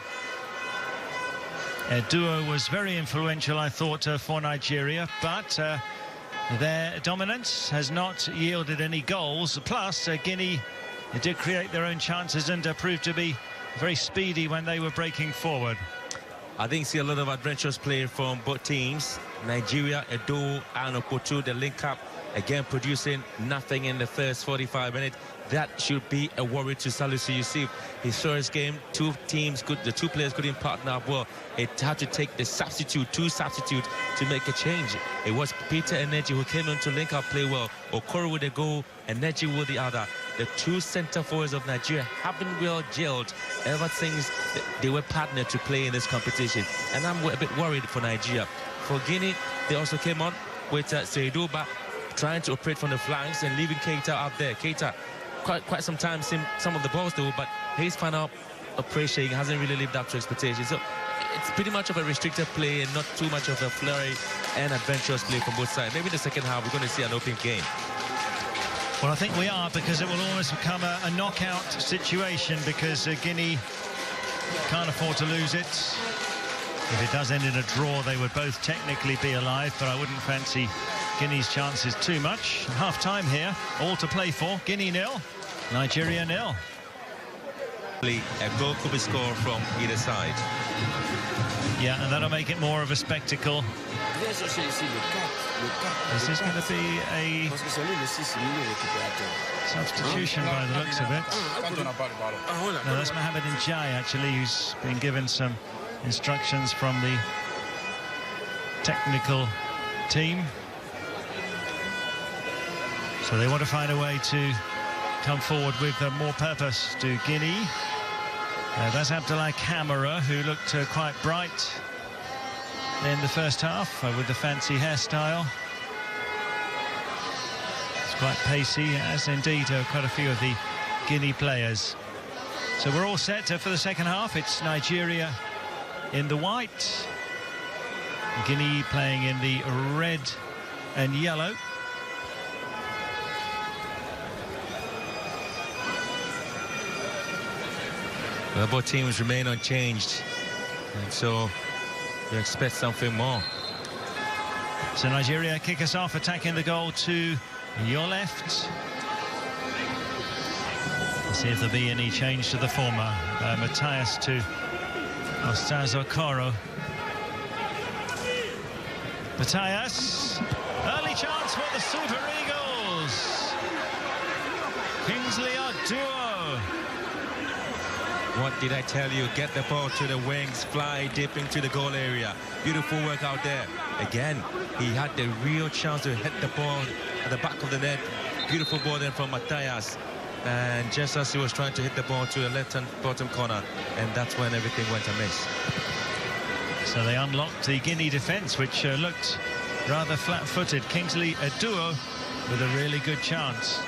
Duo was very influential, I thought, for Nigeria, but their dominance has not yielded any goals. Plus, Guinea did create their own chances and proved to be very speedy when they were breaking forward. I think see a lot of adventurous play from both teams. Nigeria, Edo and Okpotu, the link up, again producing nothing in the first 45 minutes. That should be a worry to Salisu Yusuf. His first game, the two players couldn't partner up well. It had to take the two substitutes to make a change. It was Peter Eneji who came in to link up play well. Okoro with a goal, Eneji with the other. The two centre forwards of Nigeria haven't well gelled ever since they were partnered to play in this competition. And I'm a bit worried for Nigeria. For Guinea, they also came on with Seiduba trying to operate from the flanks and leaving Keita up there. Keita quite some time seen some of the balls though, but his final operation hasn't really lived up to expectations. So it's pretty much of a restricted play and not too much of a flurry and adventurous play from both sides. Maybe in the second half we're going to see an open game. Well, I think we are, because it will almost become a knockout situation, because Guinea can't afford to lose it. If it does end in a draw, they would both technically be alive, but I wouldn't fancy Guinea's chances too much. Half-time here, all to play for. Guinea 0, Nigeria 0. A goal could be scored from either side. Yeah, and that'll make it more of a spectacle. This is going to be a substitution by the looks of it. No, that's Mohamed Njai, actually, who's been given some instructions from the technical team. So they want to find a way to come forward with more purpose to Guinea. That's Abdoulaye Camara, who looked quite bright in the first half with the fancy hairstyle. It's quite pacey, as indeed quite a few of the Guinea players. So we're all set for the second half. It's Nigeria in the white, Guinea playing in the red and yellow. Both teams remain unchanged, and so you expect something more. So Nigeria kick us off, attacking the goal to your left. Let's see if there'll be any change to the former. Matthias to Ostazo Koro. Matthias, early chance for the Super Eagles. Kingsley Oduo. What did I tell you? Get the ball to the wings, fly deep into the goal area. Beautiful work out there. Again, he had the real chance to hit the ball at the back of the net. Beautiful ball then from Matthias. And just as he was trying to hit the ball to the left-hand bottom corner, and that's when everything went amiss. So they unlocked the Guinea defence, which looked rather flat-footed. Kingsley Oduo with a really good chance.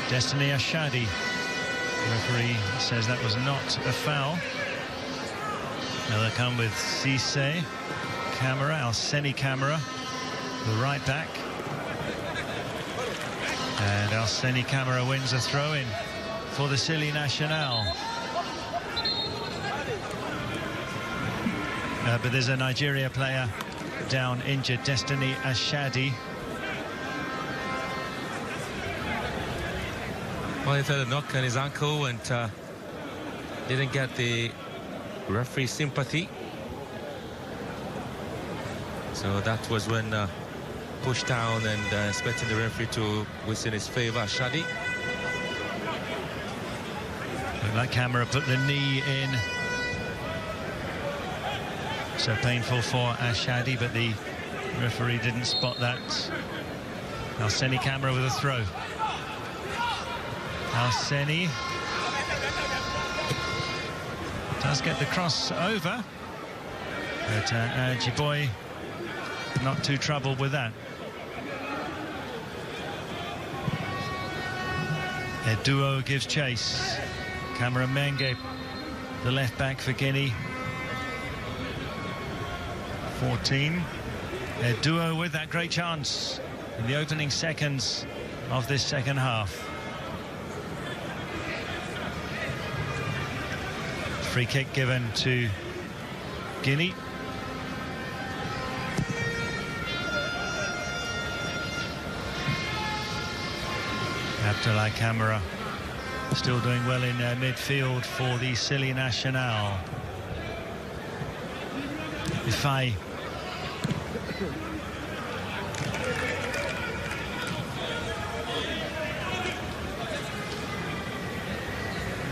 Destiny Ashadi. The referee says that was not a foul. Now they come with Cisse Camara, Alseni Camara, the right back. And Alseni Camara wins a throw-in for the Silly Nacional. But there's a Nigeria player down injured, Destiny Ashadi. Well, he had a knock on his ankle and didn't get the referee's sympathy. So that was when pushed down and expecting the referee to whistle in his favour, Ashadi. That camera put the knee in. So painful for Ashadi, but the referee didn't spot that. Alseni Camara with a throw. Alseni does get the cross over, but Jiboy not too troubled with that. Oduo gives chase. Cameron Menge, the left back for Guinea. 14. Oduo with that great chance in the opening seconds of this second half. Free kick given to Guinea. Abdoulaye Camara still doing well in midfield for the Silly Nacional. Ifai.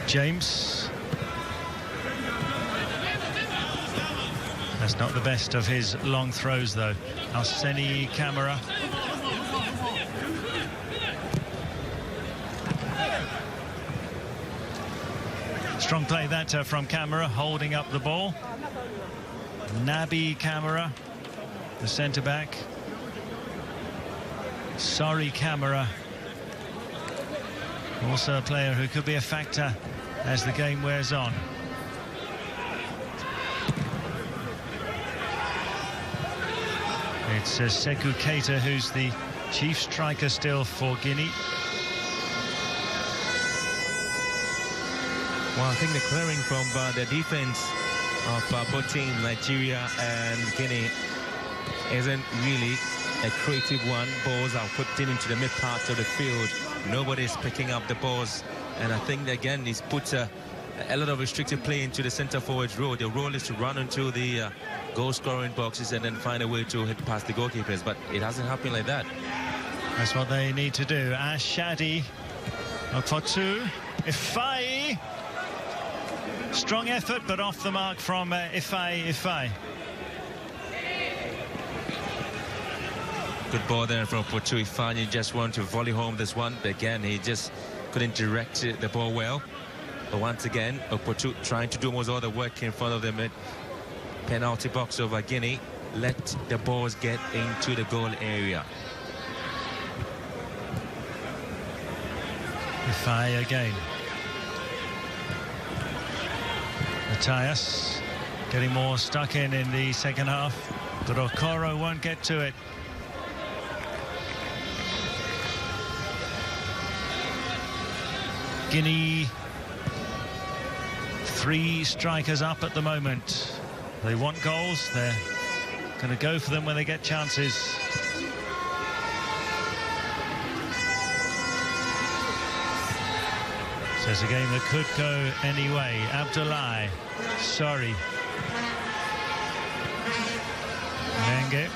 James. That's not the best of his long throws, though. Alseni Camara. Strong play that from Camara, holding up the ball. Naby Camara, the centre-back. Sorry Camara. Also a player who could be a factor as the game wears on. It's Sekou Keita who's the chief striker still for Guinea. Well, I think the clearing from the defense of both teams, Nigeria and Guinea, isn't really a creative one. Balls are put in into the mid part of the field. Nobody's picking up the balls, and I think again he's put a lot of restricted play into the centre forward's role. The role is to run into the goal scoring boxes and then find a way to hit past the goalkeepers, but it hasn't happened like that. That's what they need to do. Ashadi, Okpotu, Ifai. Strong effort, but off the mark from Ifai. Good ball there from Okpotu. Ifai just wanted to volley home this one, but again he just couldn't direct the ball well. But once again, Okpotu trying to do almost all the work in front of the penalty box of Guinea. Let the balls get into the goal area. Ifai again. Matthias getting more stuck in the second half, but Okoro won't get to it. Guinea, 3 strikers up at the moment. They want goals. They're going to go for them when they get chances. So it's a game that could go anyway. Abdullahi, sorry. Menge.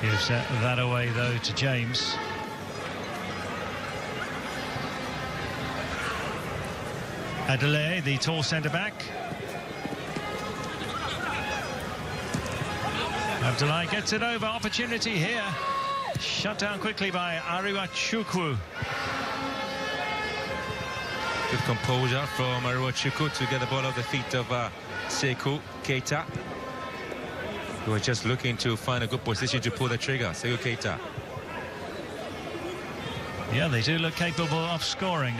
Gives that away, though, to James. Adelaide, the tall centre-back. Abdullahi gets it over. Opportunity here. Shut down quickly by Ariwachukwu. Good composure from Ariwachukwu to get the ball off the feet of Sekou Keita, who was just looking to find a good position to pull the trigger. Sekou Keita. Yeah, they do look capable of scoring.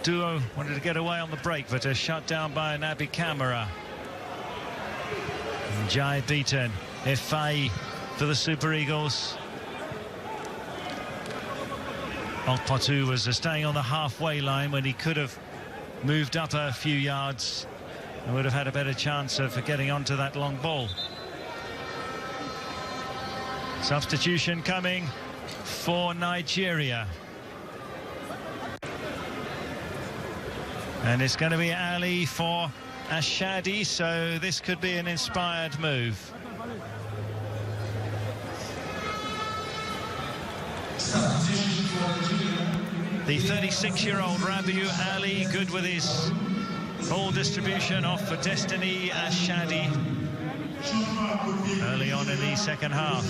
Duo wanted to get away on the break, but shut down by Naby Kamara. Jai beaten. Ifai for the Super Eagles. Okpotu was staying on the halfway line when he could have moved up a few yards and would have had a better chance of getting onto that long ball. Substitution coming for Nigeria. And it's going to be Ali for Ashadi, so this could be an inspired move. The 36-year-old Rabiu Ali, good with his ball distribution off for Destiny Ashadi early on in the second half.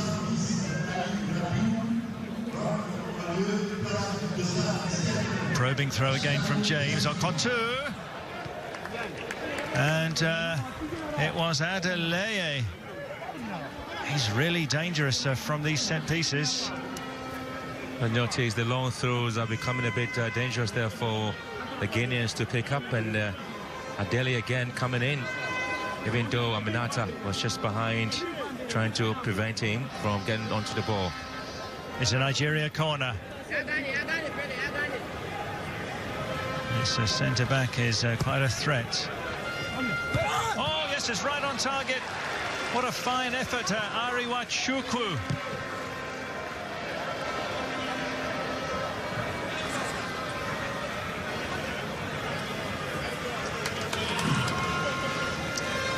Probing throw again from James. Okpotu. And it was Adelaide. He's really dangerous from these set pieces. And notice the long throws are becoming a bit dangerous there for the Guineans to pick up, and Adeli again coming in, even though Aminata was just behind, trying to prevent him from getting onto the ball. It's a Nigeria corner. This centre-back is quite a threat. Oh, yes, it's right on target. What a fine effort, Ariwachukwu.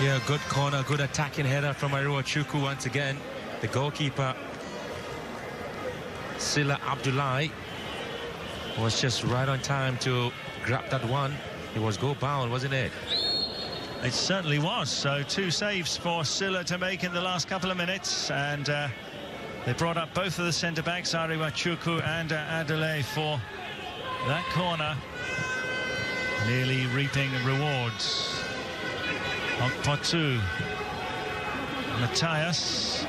Yeah, good corner, good attacking header from Ariwachukwu once again. The goalkeeper, Sila Abdullahi, was just right on time to grab that one. It was goal bound, wasn't it? It certainly was. So 2 saves for Silla to make in the last couple of minutes, and they brought up both of the centre-backs, Ariwachukwu and Adelaide, for that corner, nearly reaping rewards. Okpotu, Matthias,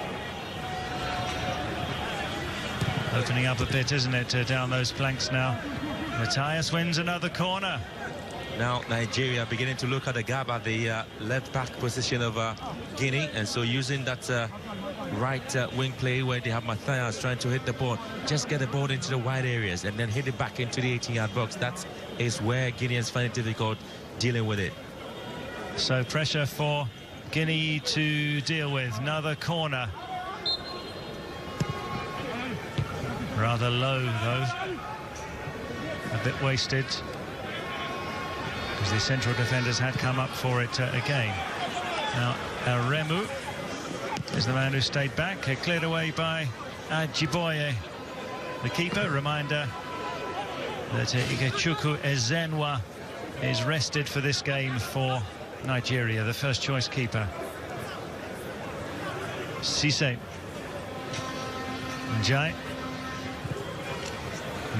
opening up a bit, isn't it, down those flanks now. Matthias wins another corner. Now Nigeria beginning to look at the gap at the left back position of Guinea, and so using that right wing play where they have Matthias trying to hit the ball, just get the ball into the wide areas and then hit it back into the 18-yard box. That is where Guineans find it difficult dealing with it. So pressure for Guinea to deal with. Another corner. Rather low, though. A bit wasted, because the central defenders had come up for it again. Now, Aremu is the man who stayed back, cleared away by Ajiboye, the keeper. Reminder that Ikechukwu Ezenwa is rested for this game for Nigeria, the first choice keeper. Cisse. Njai.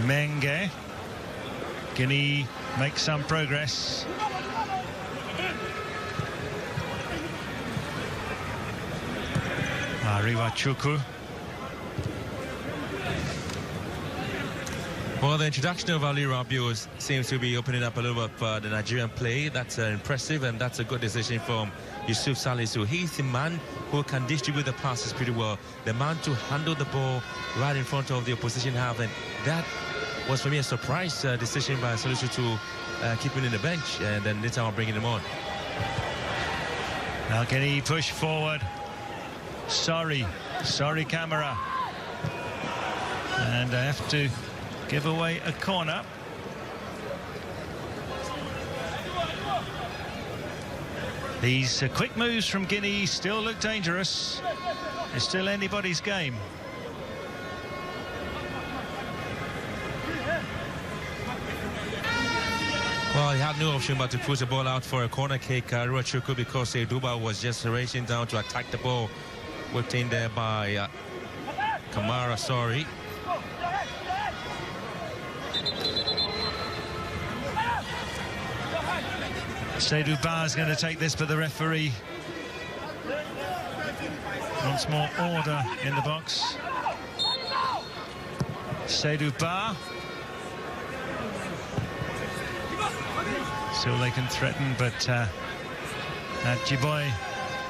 Menge. Guinea make some progress. Ariwachukwu. Well, the introduction of Ali Rabiot seems to be opening up a little bit for the Nigerian play. That's impressive, and that's a good decision from Yusuf Salisu. He's the man who can distribute the passes pretty well, the man to handle the ball right in front of the opposition half, and that was for me a surprise decision by Salisu to keep him in the bench and then later on bringing him on. Now can he push forward? Sorry camera, and I have to give away a corner. These quick moves from Guinea still look dangerous. It's still anybody's game. Well, he had no option but to push the ball out for a corner kick, Ruachukwu, because Duba was just racing down to attack the ball. Whipped in there by Kamara, sorry. Seydou Ba is going to take this, but the referee wants more order in the box. Seydou Ba. Still they can threaten, but Ajiboye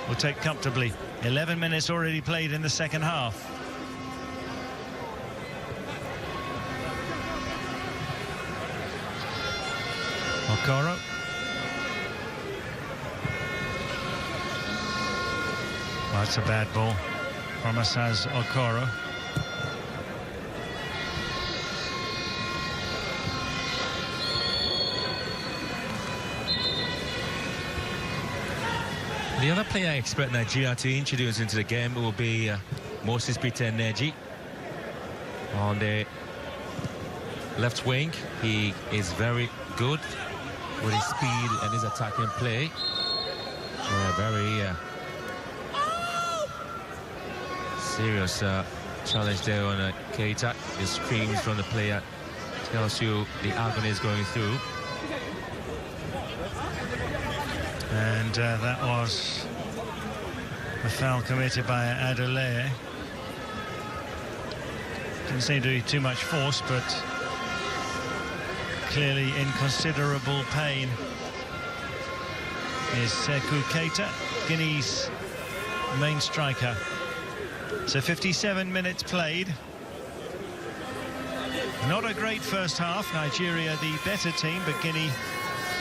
will take comfortably. 11 minutes already played in the second half. Okoro. Well, that's a bad ball from Asaz Okoro. The other player I expect Nigeria to introduce into the game will be Moses Peter Neji on the left wing. He is very good with his speed and his attacking play. Very serious challenge there on Keita. The screams from the player tells you the agony is going through. And that was a foul committed by Adeleye. Didn't seem to be too much force, but clearly in considerable pain is Sekou Keita, Guinea's main striker. So 57 minutes played. Not a great first half. Nigeria the better team, but Guinea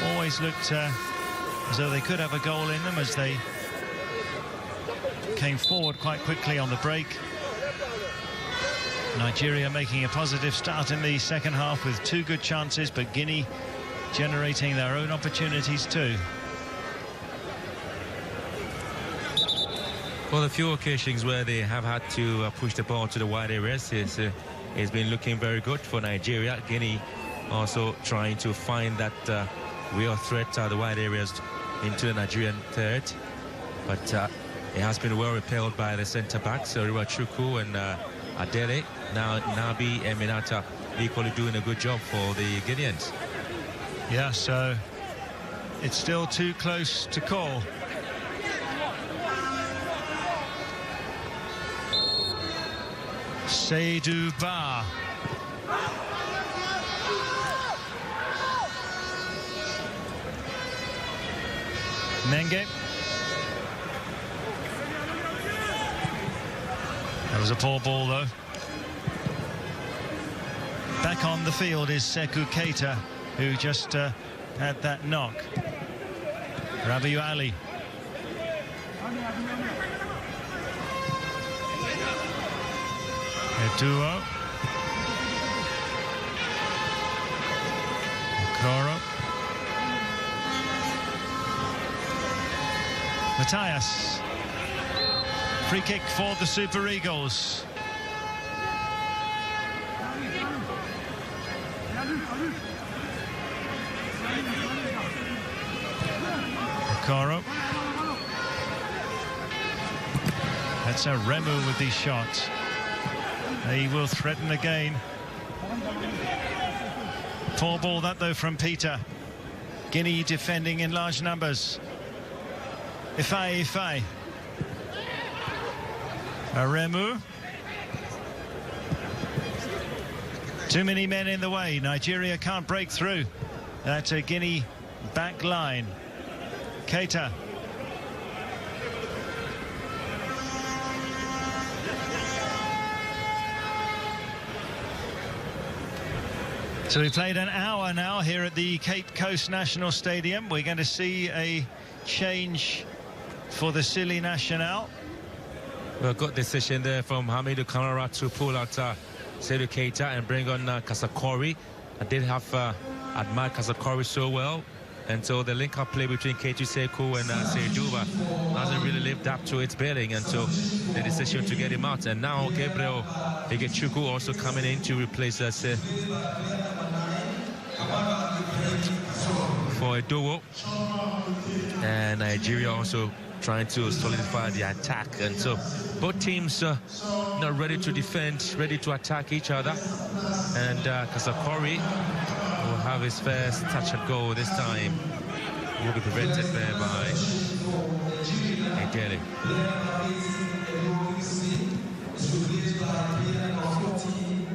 always looked as though they could have a goal in them, as they came forward quite quickly on the break. Nigeria making a positive start in the second half with 2 good chances, but Guinea generating their own opportunities too. Well, the few occasions where they have had to push the ball to the wide areas has been looking very good for Nigeria. Guinea also trying to find that real threat out of the wide areas into the Nigerian third, but it has been well repelled by the centre-backs, Ruachukwu and Adele. Now Nabi and Minata equally doing a good job for the Guineans. Yeah, so it's still too close to call. Seydou Ba. Menge. That was a poor ball, though. Back on the field is Sekou Keita, who just had that knock. Rabiu Ali. A duo. Okoro. Matthias. Free kick for the Super Eagles. Okoro. That's a Remu with these shots. He will threaten again. Poor ball that, though, from Peter. Guinea defending in large numbers. Ifai. Remu. Too many men in the way. Nigeria can't break through that Guinea back line. Keita. So we played an hour now here at the Cape Coast National Stadium. We're going to see a change for the Silly National. Well, good decision there from Hamidou Camara to pull out Sekou Keita and bring on Kasakori. I did have admired Kasakori so well. And so the link-up play between Keita Sekou and Seiduba hasn't really lived up to its billing, and so the decision to get him out. And now Gabriel Igechukwu also coming in to replace for a duo. And Nigeria also trying to solidify the attack. And so both teams not ready to defend, ready to attack each other. And Kasakori will have his first touch and goal this time. He will be prevented there by Edele.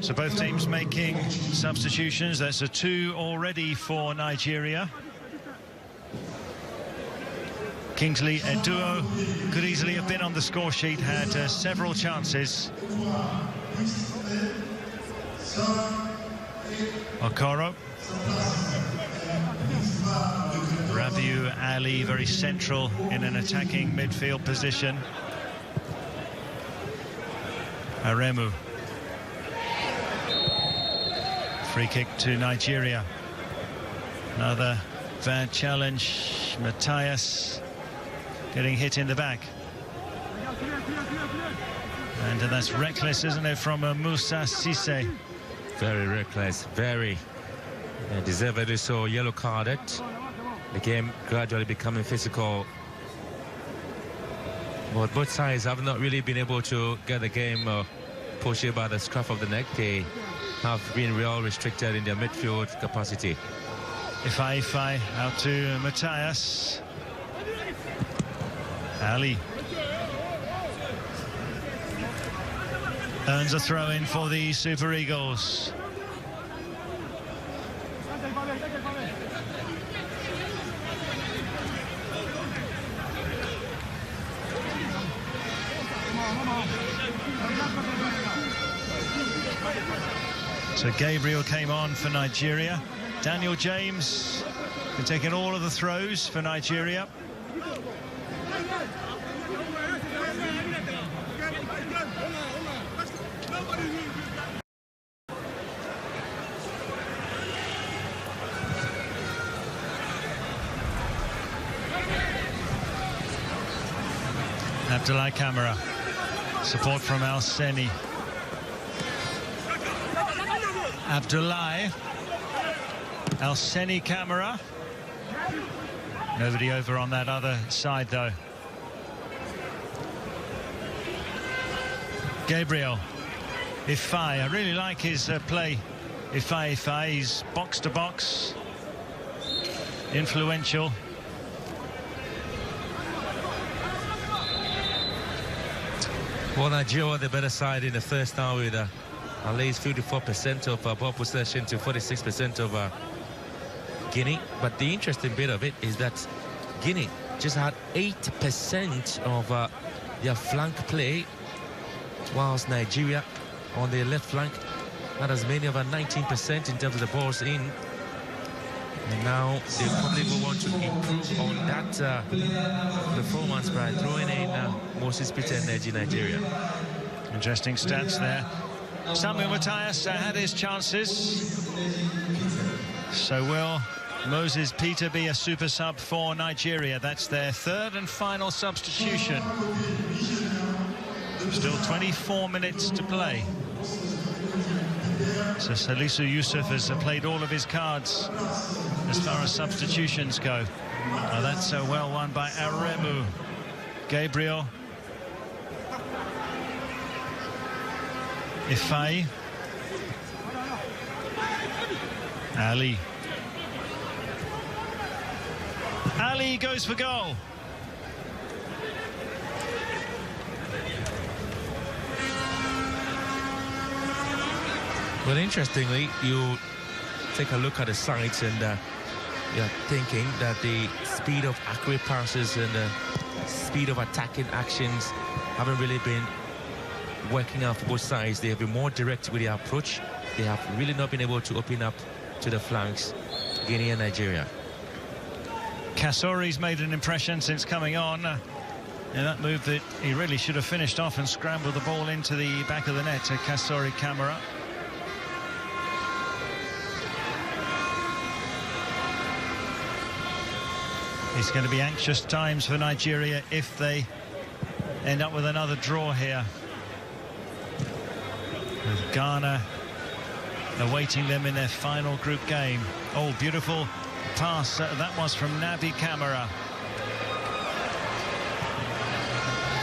So both teams making substitutions. That's a 2 already for Nigeria. Kingsley Eduo could easily have been on the score sheet, had several chances. Okoro. Rabiu Ali very central in an attacking midfield position. Aremu. Free kick to Nigeria. Another bad challenge. Matthias getting hit in the back. And that's reckless, isn't it, from Moussa Cissé? Very reckless, very. Deservedly so, yellow carded. The game gradually becoming physical. But both sides have not really been able to get the game pushed by the scruff of the neck. They have been real restricted in their midfield capacity. Ifai out to Matthias. Ali earns a throw-in for the Super Eagles. So Gabriel came on for Nigeria. Daniel James been taking all of the throws for Nigeria. Abdoulaye Camara. Support from Al Seni. Abdoulaye. Al Seni Camara. Nobody over on that other side, though. Gabriel. Ifai. I really like his play. Ifai. He's box to box. Influential. Well, Nigeria were the better side in the first half with at least 54% of ball possession to 46% of Guinea. But the interesting bit of it is that Guinea just had 8% of their flank play, whilst Nigeria on their left flank had as many of 19% in terms of the balls in. And now they probably will want to improve on that performance by throwing in Moses Peter and Nigeria. Interesting stats there. Samuel Matthias had his chances. So will Moses Peter be a super sub for Nigeria? That's their third and final substitution. Still 24 minutes to play. So Salisu Yusuf has played all of his cards as far as substitutions go. Oh, that's well won by Aremu. Gabriel. Ifai. Ali. Ali goes for goal. Well, interestingly, you take a look at the sites and you're thinking that the speed of accurate passes and the speed of attacking actions haven't really been working out for both sides. They have been more direct with their approach. They have really not been able to open up to the flanks, Guinea and Nigeria. Kasori's made an impression since coming on. In that move that he really should have finished off and scrambled the ball into the back of the net to Kasori Camara. It's going to be anxious times for Nigeria if they end up with another draw here, with Ghana awaiting them in their final group game. Oh, beautiful pass. That was from Naby Camara.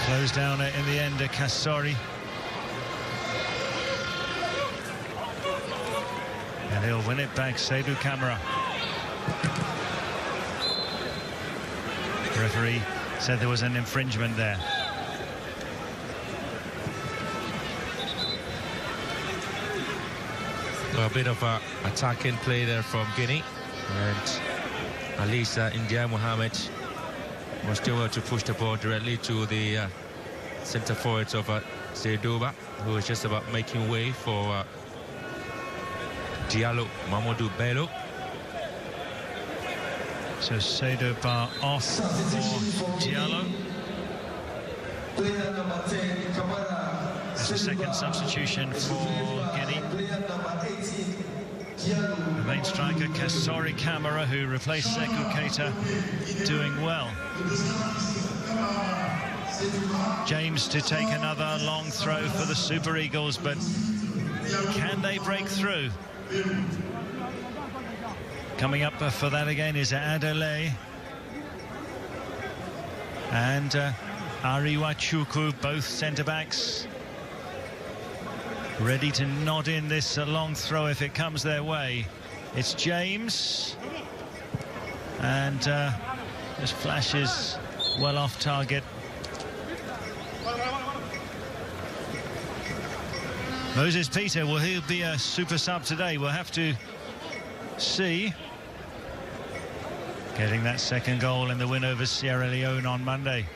Closed down in the end, Kasori. And he'll win it back, Seydou Camara. The referee said there was an infringement there. A bit of attacking play there from Guinea, and at least India Mohammed was still able to push the ball directly to the centre forwards of Seydouba, who was just about making way for Diallo, Mamadou Bello. So Seydouba off for Diallo. As a second substitution for Guinea. The main striker, Kasori Camara, who replaced Sekou Keita, doing well. James to take another long throw for the Super Eagles, but can they break through? Coming up for that again is Adele and Ariwachuku, both centre-backs, ready to nod in this long throw if it comes their way. It's James, and just flashes well off target. Moses Peter, will he be a super sub today? We'll have to see. Getting that second goal in the win over Sierra Leone on Monday.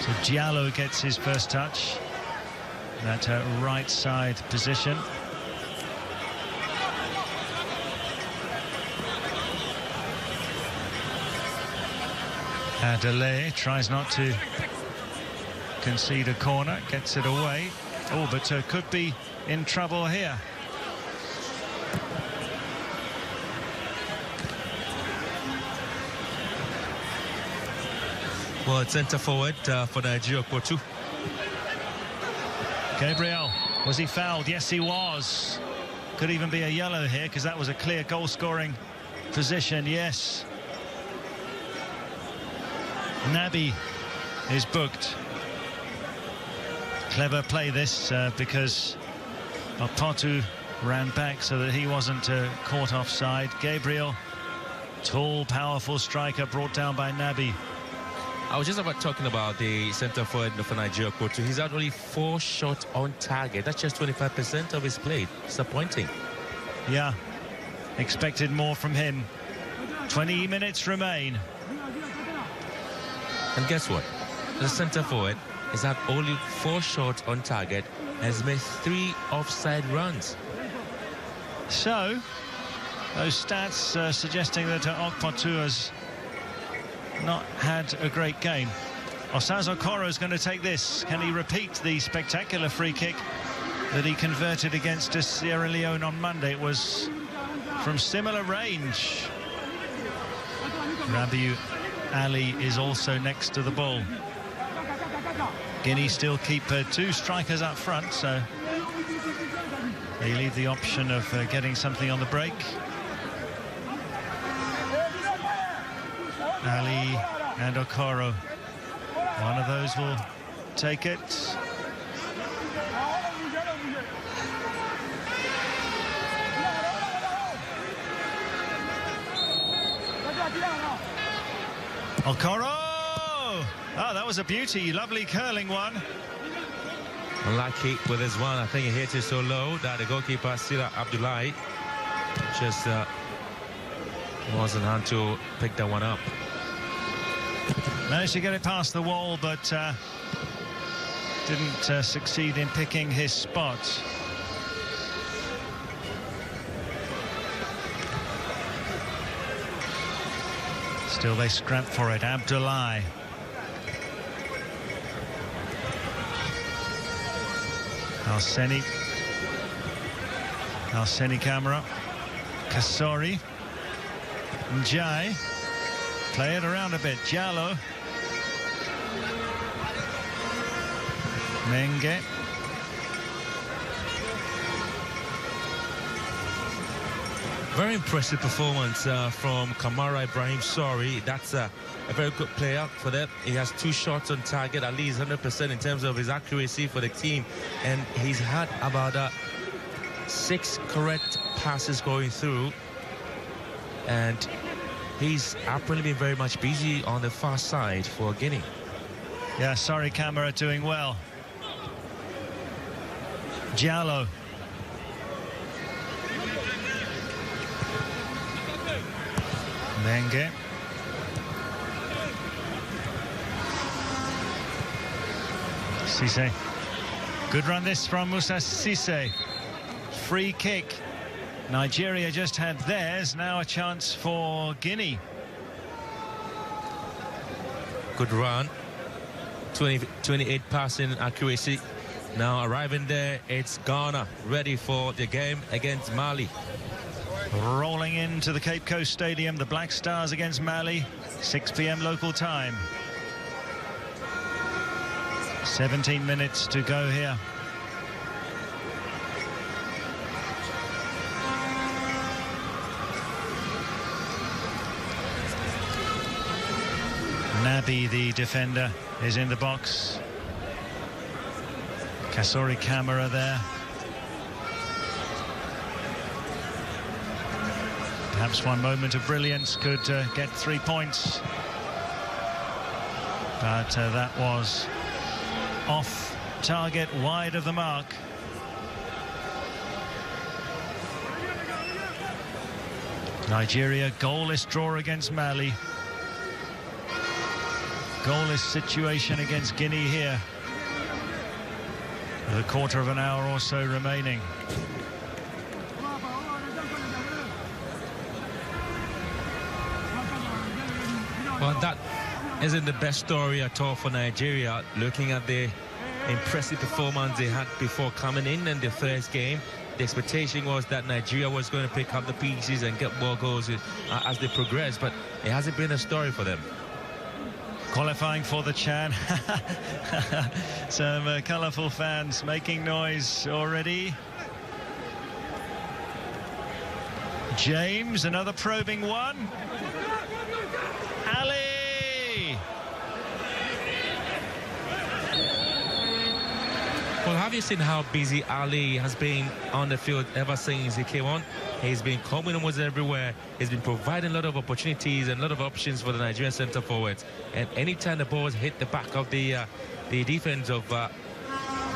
So Diallo gets his first touch. That right side position. Adele tries not to concede a corner, gets it away. Oh, but could be in trouble here. Well, centre forward for Nigeria, Portu. Gabriel, was he fouled? Yes, he was. Could even be a yellow here, because that was a clear goal-scoring position, yes. Naby is booked. Clever play this, because Portu ran back so that he wasn't caught offside. Gabriel, tall, powerful striker, brought down by Naby. I was just talking about the centre forward for Nigeria, Portu. He's had only 4 shots on target. That's just 25% of his play. Disappointing. Yeah, expected more from him. 20 minutes remain. And guess what? The centre forward has had only 4 shots on target and has made 3 offside runs. So, those stats suggesting that Okpotu has not had a great game. Osaz Okoro is going to take this. Can he repeat the spectacular free kick that he converted against Sierra Leone on Monday? It was from similar range. Rabiu Ali is also next to the ball. Guinea still keep 2 strikers up front, so they leave the option of getting something on the break. Ali and Okoro. One of those will take it. Okoro! Oh, that was a beauty. Lovely curling one. Unlucky with his one. I think he hit it so low that the goalkeeper, Sira Abdullahi, just wasn't on to pick that one up. Managed to get it past the wall, but didn't succeed in picking his spot. Still they scrap for it. Abdullahi. Alseni camera. Kasori. Njai. Play it around a bit. Jallo. Menge. Very impressive performance from Kamara Ibrahim Sori. That's a very good player for them. He has 2 shots on target, at least 100% in terms of his accuracy for the team. And he's had about 6 correct passes going through. And he's apparently been very much busy on the far side for Guinea. Yeah, sorry, Camera doing well. Jallo. Menge. Cisse. Good run this from Musa Cisse. Free kick. Nigeria just had theirs. Now a chance for Guinea. Good run. 28 passing accuracy. Now arriving there, it's Ghana ready for the game against Mali. Rolling into the Cape Coast Stadium, the Black Stars against Mali, 6 p.m. local time. 17 minutes to go here. Nabi, the defender, is in the box. Kasori Camera there. Perhaps one moment of brilliance could get 3 points. But that was off target, wide of the mark. Nigeria, goalless draw against Mali. Goalless situation against Guinea here. With a quarter of an hour or so remaining. Well, that isn't the best story at all for Nigeria. Looking at the impressive performance they had before coming in the first game, the expectation was that Nigeria was going to pick up the pieces and get more goals as they progress, but it hasn't been a story for them. Qualifying for the Chan. Some colourful fans making noise already. James, another probing one. Ali! Well, have you seen how busy Ali has been on the field ever since he came on? He's been coming almost everywhere. He's been providing a lot of opportunities and a lot of options for the Nigerian centre forwards. And anytime the balls hit the back of the defense of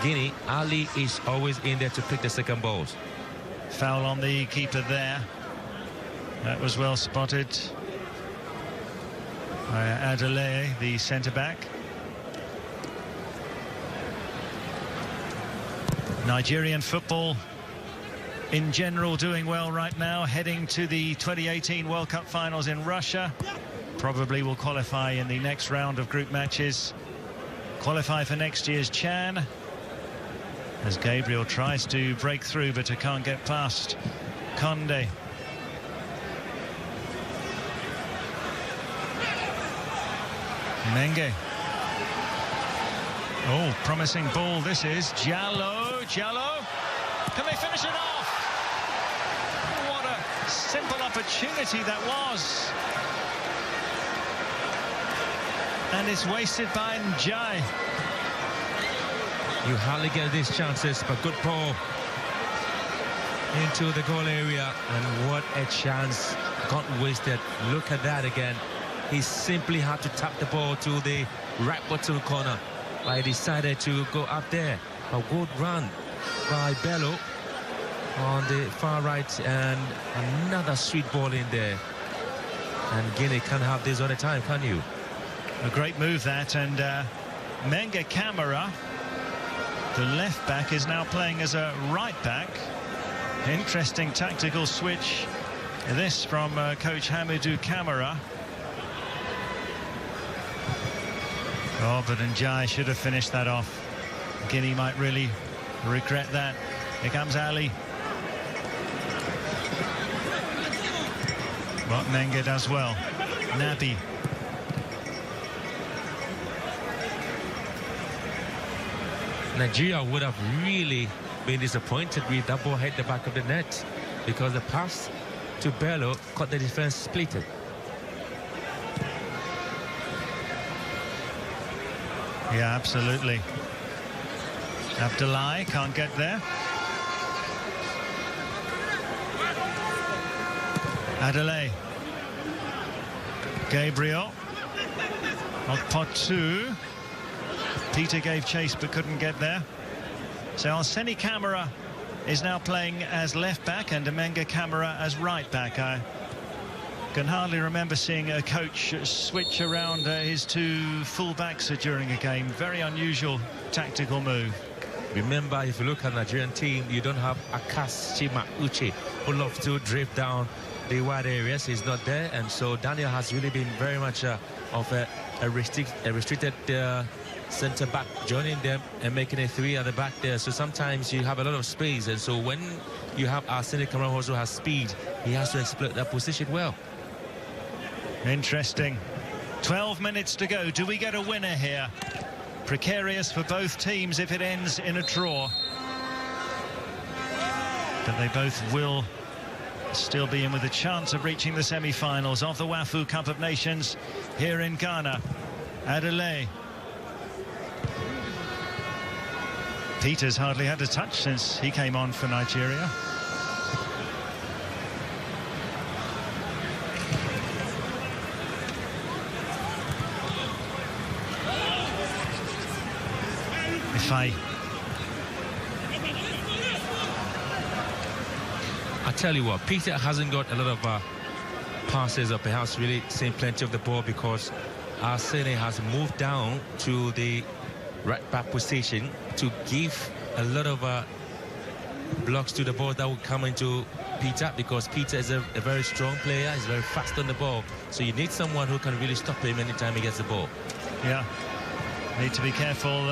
Guinea, Ali is always in there to pick the second balls. Foul on the keeper there. That was well spotted by Adelaide, the centre-back. Nigerian football in general doing well right now, heading to the 2018 World Cup finals in Russia. Probably will qualify in the next round of group matches. Qualify for next year's Chan. As Gabriel tries to break through, but can't get past Conde. Menge. Oh, promising ball this is. Jallo. Can they finish it off? What a simple opportunity that was. And it's wasted by Njai. You hardly get these chances, but good ball into the goal area. And what a chance got wasted. Look at that again. He simply had to tap the ball to the right bottom corner. But he decided to go up there. A good run by Bello on the far right, and another sweet ball in there. And Guinea can't have this all the time, can you? A great move that, and Menga Camara, the left back, is now playing as a right back. Interesting tactical switch, this from coach Hamidou Camara. Oh, but Njai should have finished that off. Guinea might really regret that. Here comes Ali. What Menga does well. Nabi. Nigeria would have really been disappointed with that ball hit the back of the net, because the pass to Bello caught the defense splitted. Yeah, absolutely. Abdullahi can't get there. Adelaide. Gabriel. Okpotu. Peter gave chase but couldn't get there. So Arseni Camara is now playing as left back and Menga Camara as right back. I can hardly remember seeing a coach switch around his two full-backs during a game. Very unusual tactical move. Remember, if you look at the Nigerian team, you don't have Akas Chima Uche, who loves to drift down the wide areas. He's not there, and so Daniel has really been very much of a restricted centre-back, joining them and making a three at the back there. So sometimes you have a lot of space, and so when you have Arsene Camara who also has speed, he has to exploit that position well. Interesting. 12 minutes to go. Do we get a winner here? Precarious for both teams if it ends in a draw. But they both will still be in with a chance of reaching the semi-finals of the WAFU Cup of Nations here in Ghana. Adelaide. Peters hardly had a touch since he came on for Nigeria. I tell you what, Peter hasn't got a lot of passes, or perhaps really seen plenty of the ball, because Arsene has moved down to the right back position to give a lot of blocks to the ball that will come into Peter, because Peter is a very strong player. He's very fast on the ball, so you need someone who can really stop him anytime he gets the ball. Yeah, need to be careful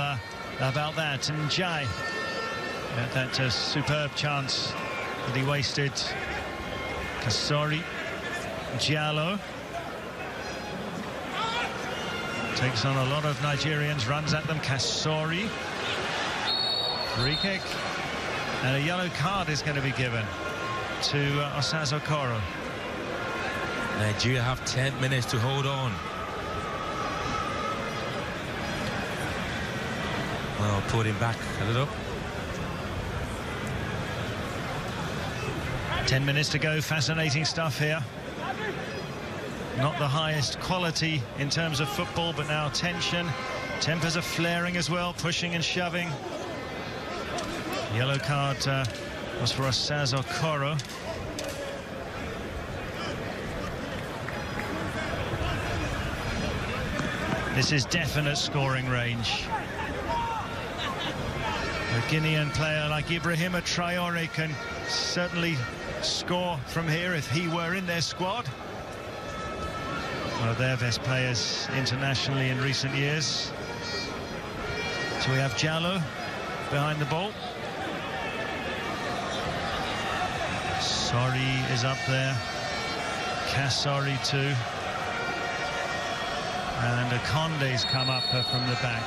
about that. And Njai had that superb chance that he wasted. Kasori. Jallo takes on a lot of Nigerians, runs at them. Kasori. Free kick. And a yellow card is going to be given to Osazo Koro. Nigeria have 10 minutes to hold on. Well, put him back a little. 10 minutes to go. Fascinating stuff here. Not the highest quality in terms of football, but now tension. Tempers are flaring as well, pushing and shoving. Yellow card was for Osazo Koro. This is definite scoring range. A Guinean player like Ibrahima Traore can certainly score from here if he were in their squad. One of their best players internationally in recent years. So we have Diallo behind the ball. Sori is up there. Kasori too. And Akonde's come up from the back.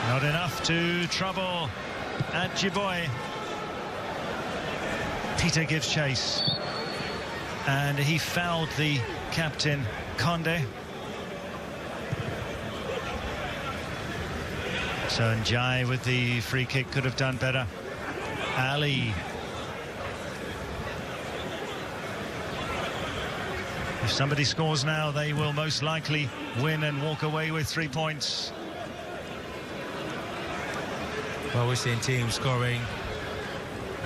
Not enough to trouble at Djiboye. Peter gives chase. And he fouled the captain, Conde. So Njai with the free kick could have done better. Ali. If somebody scores now, they will most likely win and walk away with 3 points. Well, we're seeing teams scoring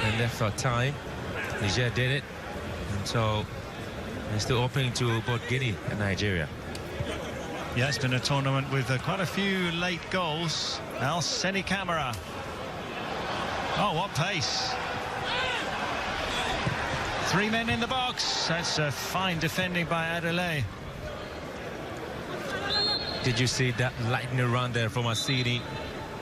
in left for time. Niger did it. And so they're still opening to both Guinea and Nigeria. Yeah, it's been a tournament with quite a few late goals. Al Seni Camara. Oh, what pace. 3 men in the box. That's a fine defending by Adelaide. Did you see that lightning run there from Asini?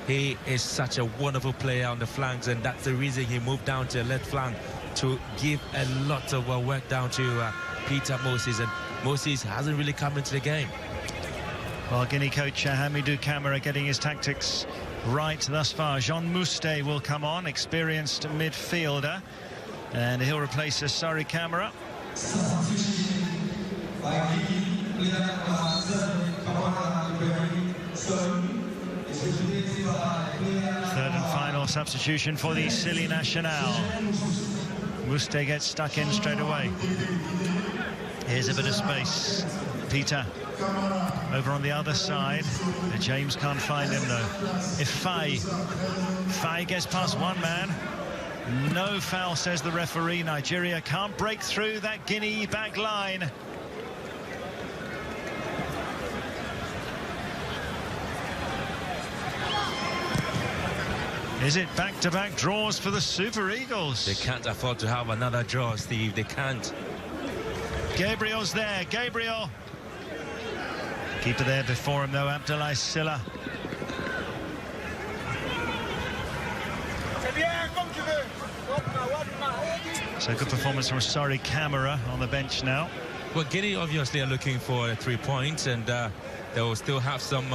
He is such a wonderful player on the flanks, and that's the reason he moved down to the left flank to give a lot of work down to Peter Moses, and Moses hasn't really come into the game. Well, Guinea coach Hamidou Camara getting his tactics right thus far. Jean Mouste will come on, experienced midfielder, and he'll replace Sori Camara. Third and final substitution for the Silly Nacional. Mouste gets stuck in straight away. Here's a bit of space. Peter over on the other side. James can't find him though. If Faye gets past one man. No foul, says the referee. Nigeria can't break through that Guinea back line. Is it back-to-back draws for the Super Eagles? They can't afford to have another draw, Steve. They can't. Gabriel's there. Gabriel. Keeper there before him, though, Abdoulaye Sylla. So good performance from Sori Camara on the bench now. Well, Guinea obviously are looking for 3 points, and they will still have some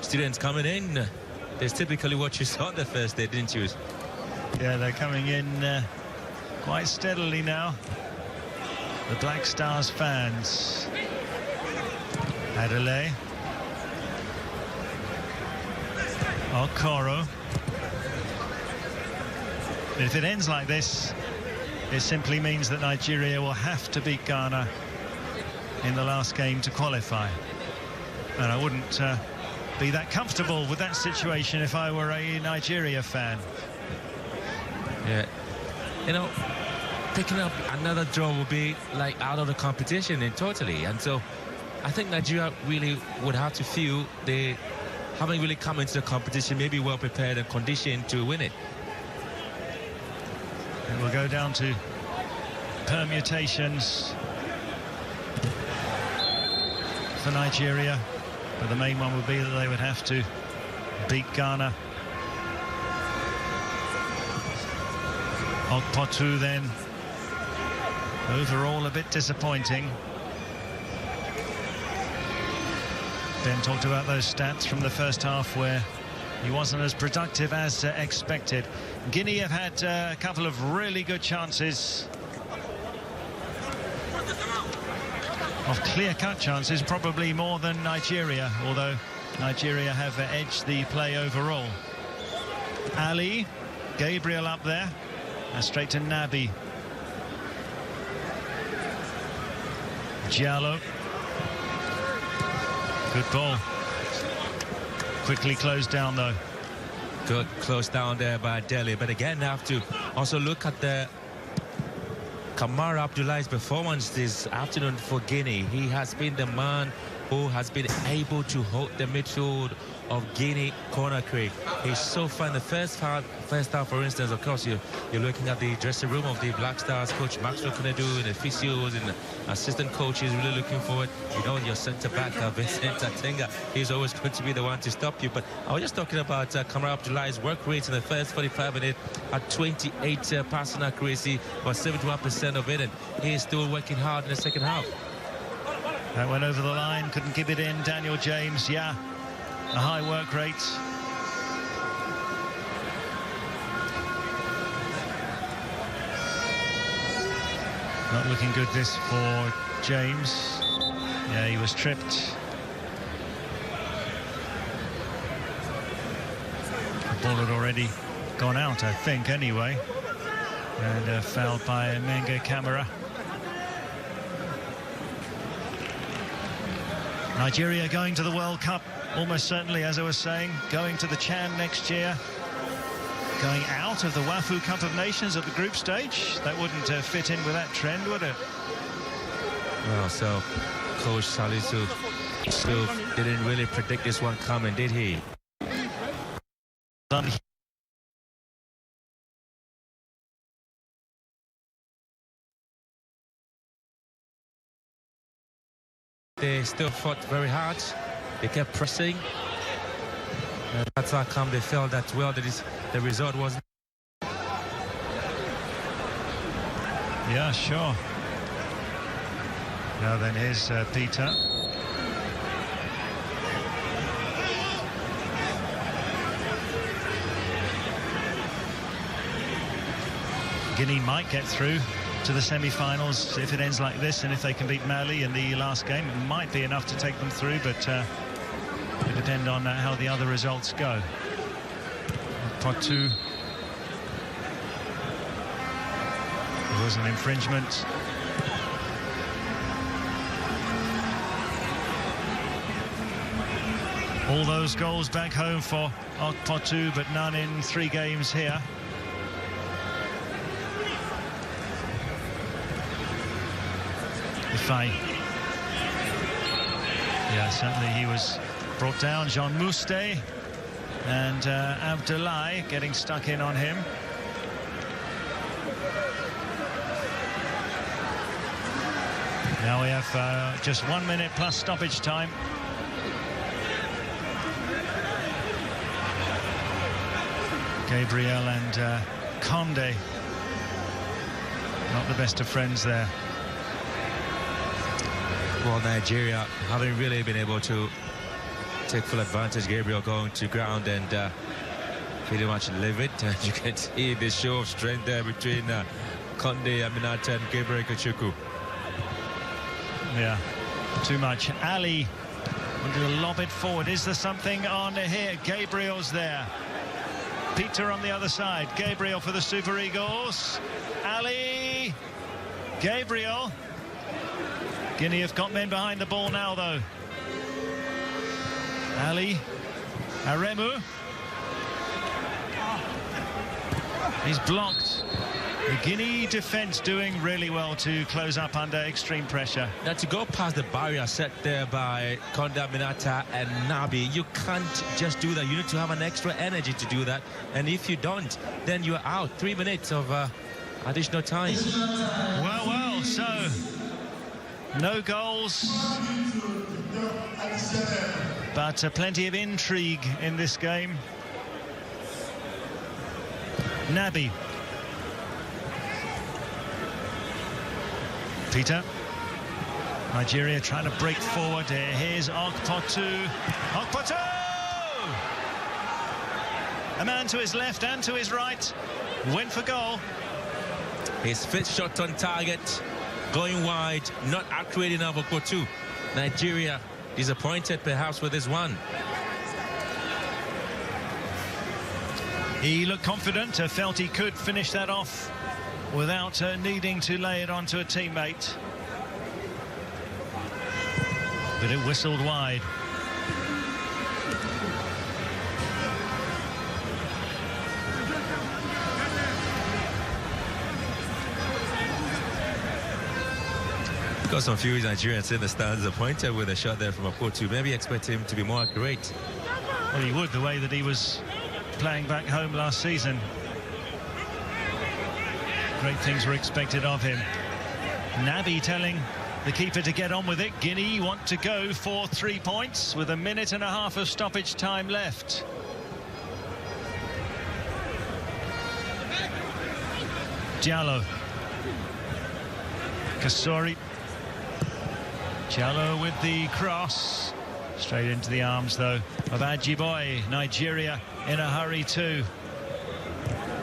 students coming in. That's typically what you saw the first day, didn't you? Yeah, they're coming in quite steadily now. The Black Stars fans. Adelaide. Okoro. If it ends like this, it simply means that Nigeria will have to beat Ghana in the last game to qualify. And I wouldn't be that comfortable with that situation if I were a Nigeria fan. Yeah, you know, picking up another draw will be like out of the competition in totally, and so I think Nigeria really would have to feel they haven't really come into the competition, maybe well prepared and conditioned to win it. And we'll go down to permutations for Nigeria. But the main one would be that they would have to beat Ghana. Okpotu then. Overall a bit disappointing. Ben talked about those stats from the first half where he wasn't as productive as expected. Guinea have had a couple of really good chances. Of clear-cut chances, probably more than Nigeria, although Nigeria have edged the play overall. Ali, Gabriel up there, and straight to Nabi. Diallo. Good ball. Quickly closed down, though. Good close down there by Delhi, but again, have to also look at the Kamara Abdullah's performance this afternoon for Guinea. He has been the man who has been able to hold the midfield of Guinea Conakry. He's so fun. The first half, for instance, of course, you're looking at the dressing room of the Black Stars. Coach Maxwell Konedu, the physios and the assistant coach is really looking forward. You know, your centre-back, Vincent Atenga, he's always going to be the one to stop you. But I was just talking about Kamara Abdullah's work rate in the first 45 minutes at 28 passing accuracy, but 71% of it, and he is still working hard in the second half. That went over the line, couldn't keep it in. Daniel James, yeah, a high work rate. Not looking good this for James. Yeah, he was tripped. The ball had already gone out, I think, anyway. And fouled by Menge Camara. Nigeria going to the World Cup, almost certainly, as I was saying, going to the Chan next year. Going out of the WAFU Cup of Nations at the group stage. That wouldn't fit in with that trend, would it? Well, so Coach Salisu still didn't really predict this one coming, did he? They still fought very hard. They kept pressing. And that's how come they felt that, well, the result wasn't. Yeah, sure. Now then, here's Peter. Guinea might get through to the semi-finals if it ends like this, and if they can beat Mali in the last game, it might be enough to take them through, but it depend on how the other results go. Pot 2. There was an infringement. All those goals back home for Pot 2, but none in 3 games here. Yeah, certainly he was brought down. Jean Mouste and Abdoulaye getting stuck in on him. Now we have just 1 minute plus stoppage time. Gabriel and Conde, not the best of friends there. Well, Nigeria haven't really been able to take full advantage. Gabriel going to ground and pretty much live it. And you can see the show of strength there between Conde, Aminata and Gabriel Kachuku. Yeah, too much. Ali wanted to lob it forward. Is there something on here? Gabriel's there. Peter on the other side. Gabriel for the Super Eagles. Ali. Gabriel. Guinea have got men behind the ball now, though. Ali. Aremu. He's blocked. The Guinea defence doing really well to close up under extreme pressure. Now, to go past the barrier set there by Konda Minata and Nabi, you can't just do that. You need to have an extra energy to do that. And if you don't, then you're out. 3 minutes of additional time. Well, so no goals, but plenty of intrigue in this game. Nabi. Peter. Nigeria trying to break forward. Here's Okpotu. Okpotu! A man to his left and to his right. Went for goal. His fifth shot on target. Going wide. Not accurate enough for Okpotu. Nigeria disappointed perhaps with this one. He looked confident. Felt he could finish that off without needing to lay it onto a teammate. But it whistled wide. I've got some few Nigerians in the stands disappointed with a shot there from a Portu. Maybe expect him to be more accurate. Well, he would, the way that he was playing back home last season. Great things were expected of him. Nabi telling the keeper to get on with it. Guinea want to go for 3 points with 1.5 minutes of stoppage time left. Diallo. Kasori. Diallo with the cross. Straight into the arms, though, of Ajiboye. Nigeria in a hurry, too.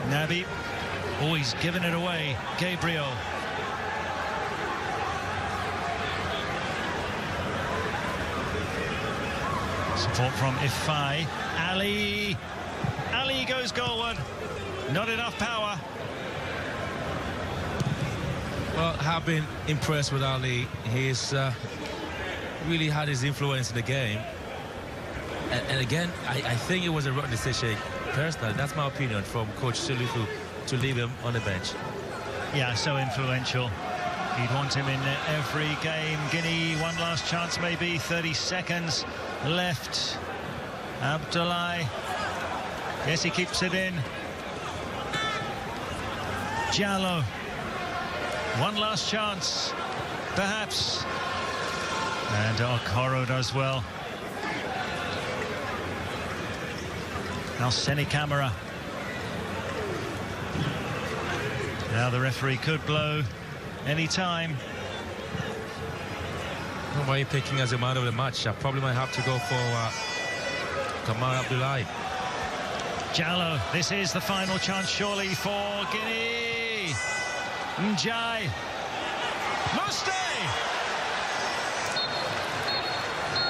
Nabi. Oh, he's given it away. Gabriel. Support from Ifai. Ali. Ali goes goalward. Not enough power. Well, I've been impressed with Ali. He's really had his influence in the game. And again, I think it was a wrong decision. Personally, that's my opinion from Coach Sulufu to leave him on the bench. Yeah, so influential. You'd want him in every game. Guinea, one last chance maybe. 30 seconds left. Abdullahi. Yes, he keeps it in. Diallo. One last chance, perhaps. And Okoro does well. Alseni Camara. Now the referee could blow any time. Who are you picking as a man of the match? I probably might have to go for Kamara Abdullahi. Diallo, this is the final chance surely for Guinea. Njai. Muste!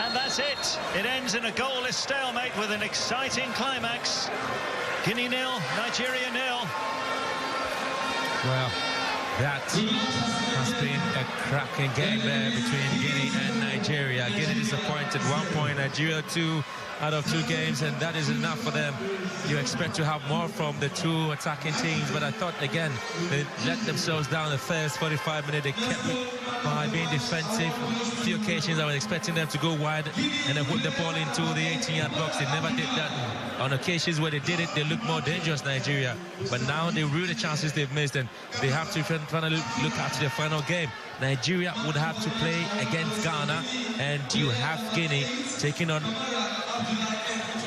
And that's it. It ends in a goalless stalemate with an exciting climax. Guinea 0, Nigeria 0. Well, that has been a cracking game there between Guinea and Nigeria. Guinea disappointed, 1 point, Nigeria 2 out of 2 games, and that is enough for them. You expect to have more from the 2 attacking teams, but I thought, again, they let themselves down the first 45 minutes. They kept it by being defensive. A few occasions I was expecting them to go wide and then put the ball into the 18-yard box. They never did that. On occasions where they did it, they looked more dangerous, Nigeria. But now they rue the chances they've missed, and they have to finally look after the final game. Nigeria would have to play against Ghana, and you have Guinea taking on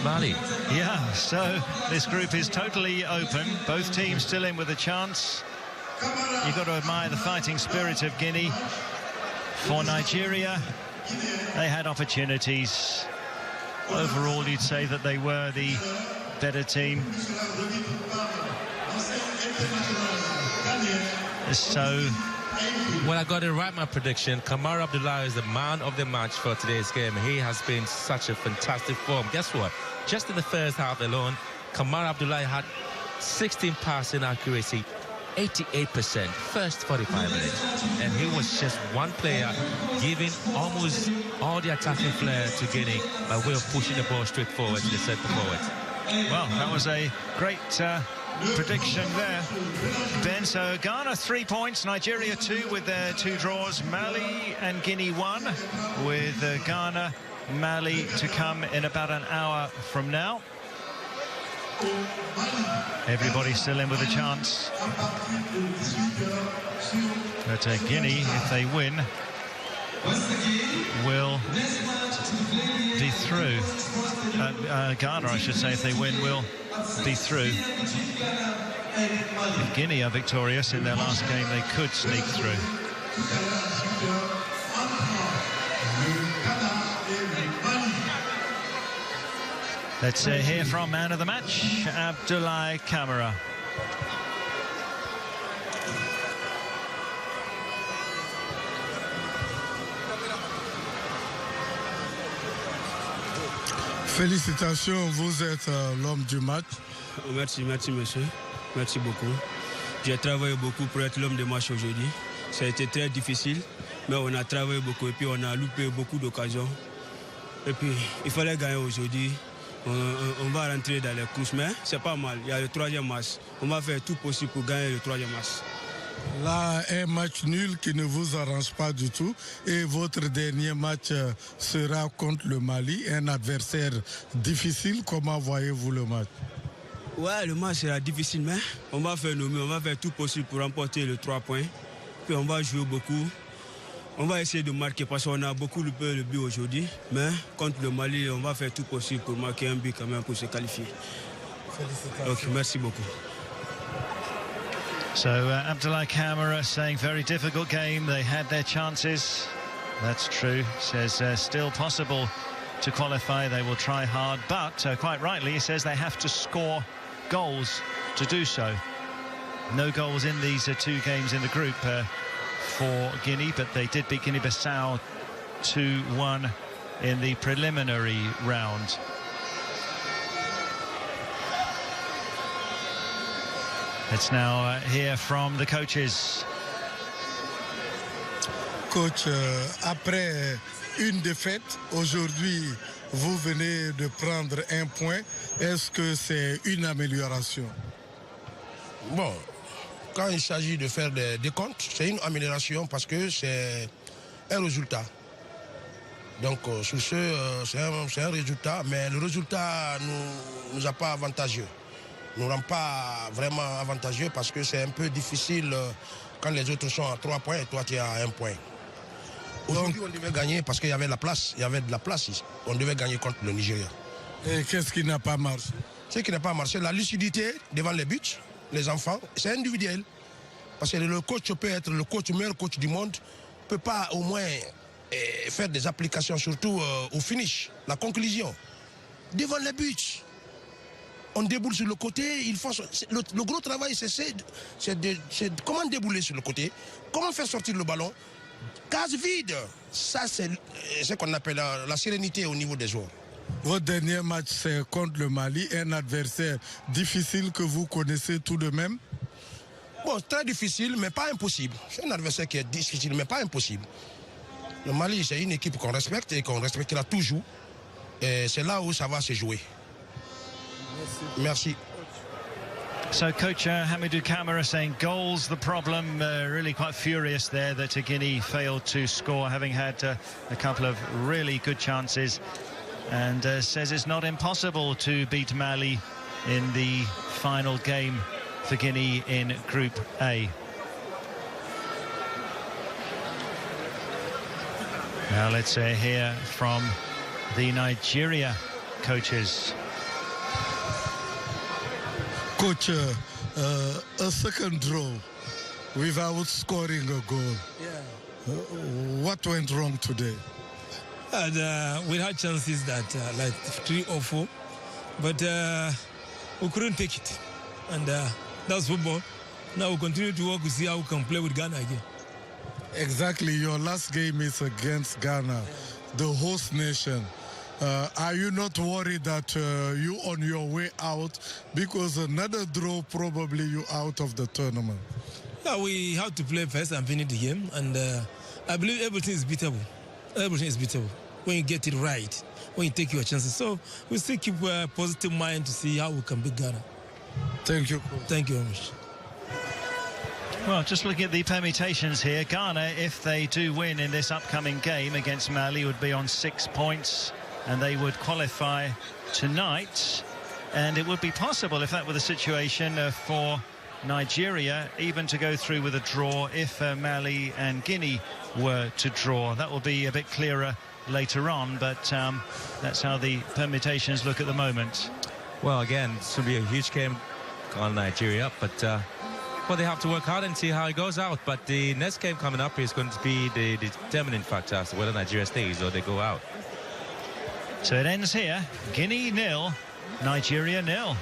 Mali. Yeah, so this group is totally open. Both teams still in with a chance. You've got to admire the fighting spirit of Guinea. For Nigeria, they had opportunities. Overall, you'd say that they were the better team. So... Well, I got it right, my prediction. Kamara Abdullahi is the man of the match for today's game. He has been such a fantastic form. Guess what? Just in the first half alone, Kamara Abdullahi had 16 passing accuracy, 88%, first 45 minutes. And he was just one player giving almost all the attacking flair to Guinea by way of pushing the ball straight forward to the centre forward. Well, that was a great prediction there, Ben. So Ghana 3 points, Nigeria 2 with their 2 draws, Mali and Guinea 1, with Ghana, Mali to come in about an hour from now. Everybody still in with a chance. But Guinea, if they win, will be through. Ghana, I should say, if they win, will be through. If Guinea are victorious in their last game, they could sneak through. Let's hear from man of the match, Abdullahi Kamara. Félicitations, vous êtes l'homme du match. Merci monsieur. Merci beaucoup. J'ai travaillé beaucoup pour être l'homme du match aujourd'hui. Ça a été très difficile, mais on a travaillé beaucoup et puis on a loupé beaucoup d'occasions. Et puis il fallait gagner aujourd'hui. On va rentrer dans les courses, mais c'est pas mal. Il y a le 3e match. On va faire tout possible pour gagner le 3e match. Là, un match nul qui ne vous arrange pas du tout. Et votre dernier match sera contre le Mali, un adversaire difficile. Comment voyez-vous le match? Ouais, le match sera difficile, mais on va faire tout possible pour remporter les 3 points. Puis on va jouer beaucoup. On va essayer de marquer parce qu'on a beaucoup loupé le but aujourd'hui. Mais contre le Mali, on va faire tout possible pour marquer un but quand même pour se qualifier. Félicitations. Ok, merci beaucoup. So Abdullah Kamara saying very difficult game. They had their chances. That's true. Says still possible to qualify. They will try hard, but quite rightly he says they have to score goals to do so. No goals in these 2 games in the group for Guinea, but they did beat Guinea-Bissau 2-1 in the preliminary round. Let's now hear from the coaches. Coach, après une défaite, aujourd'hui, vous venez de prendre un point. Est-ce que c'est une amélioration? Bon, quand il s'agit de faire des décomptes, c'est une amélioration parce que c'est un résultat. Donc, sur ce, c'est un résultat, mais le résultat ne nous a pas avantageux. Ne nous rend pas vraiment avantageux parce que c'est un peu difficile quand les autres sont à 3 points et toi tu es à 1 point. Aujourd'hui, on devait gagner parce qu'il y avait la place. Il y avait de la place ici. On devait gagner contre le Nigeria. Et qu'est-ce qui n'a pas marché? Ce qui n'a pas marché, la lucidité devant les buts, les enfants, c'est individuel. Parce que le coach peut être le meilleur coach du monde, ne peut pas au moins faire des applications, surtout au finish, la conclusion. Devant les buts, on déboule sur le côté, le gros travail, c'est comment débouler sur le côté, comment faire sortir le ballon, case vide. Ça, c'est ce qu'on appelle la sérénité au niveau des joueurs. Votre dernier match, c'est contre le Mali, un adversaire difficile que vous connaissez tout de même? Bon, très difficile, mais pas impossible. C'est un adversaire qui est difficile, mais pas impossible. Le Mali, c'est une équipe qu'on respecte et qu'on respectera toujours. Et c'est là où ça va se jouer. Merci. So coach Hamidou Kamara saying goals the problem, really quite furious there that Guinea failed to score, having had a couple of really good chances, and says it's not impossible to beat Mali in the final game for Guinea in Group A. Now let's hear from the Nigeria coaches. Coach, a second draw without scoring a goal. Yeah. What went wrong today? We had chances that like 3 or 4, but we couldn't take it. And that's football. Now we continue to work to see how we can play with Ghana again. Exactly. Your last game is against Ghana, the host nation. Are you not worried that you on your way out, because another draw probably you out of the tournament? Yeah, we have to play first and finish the game, and I believe everything is beatable. Everything is beatable when you get it right, when you take your chances. So we still keep a positive mind to see how we can beat Ghana. Thank you. Thank you very much. Well, just looking at the permutations here, Ghana, if they do win in this upcoming game against Mali, would be on 6 points, and they would qualify tonight. And it would be possible, if that were the situation, for Nigeria even to go through with a draw if Mali and Guinea were to draw. That will be a bit clearer later on, but that's how the permutations look at the moment. Well, again, this will be a huge game on Nigeria, but well, they have to work hard and see how it goes out. But the next game coming up is going to be the determining factor as to whether Nigeria stays or they go out. So it ends here. Guinea 0, Nigeria 0.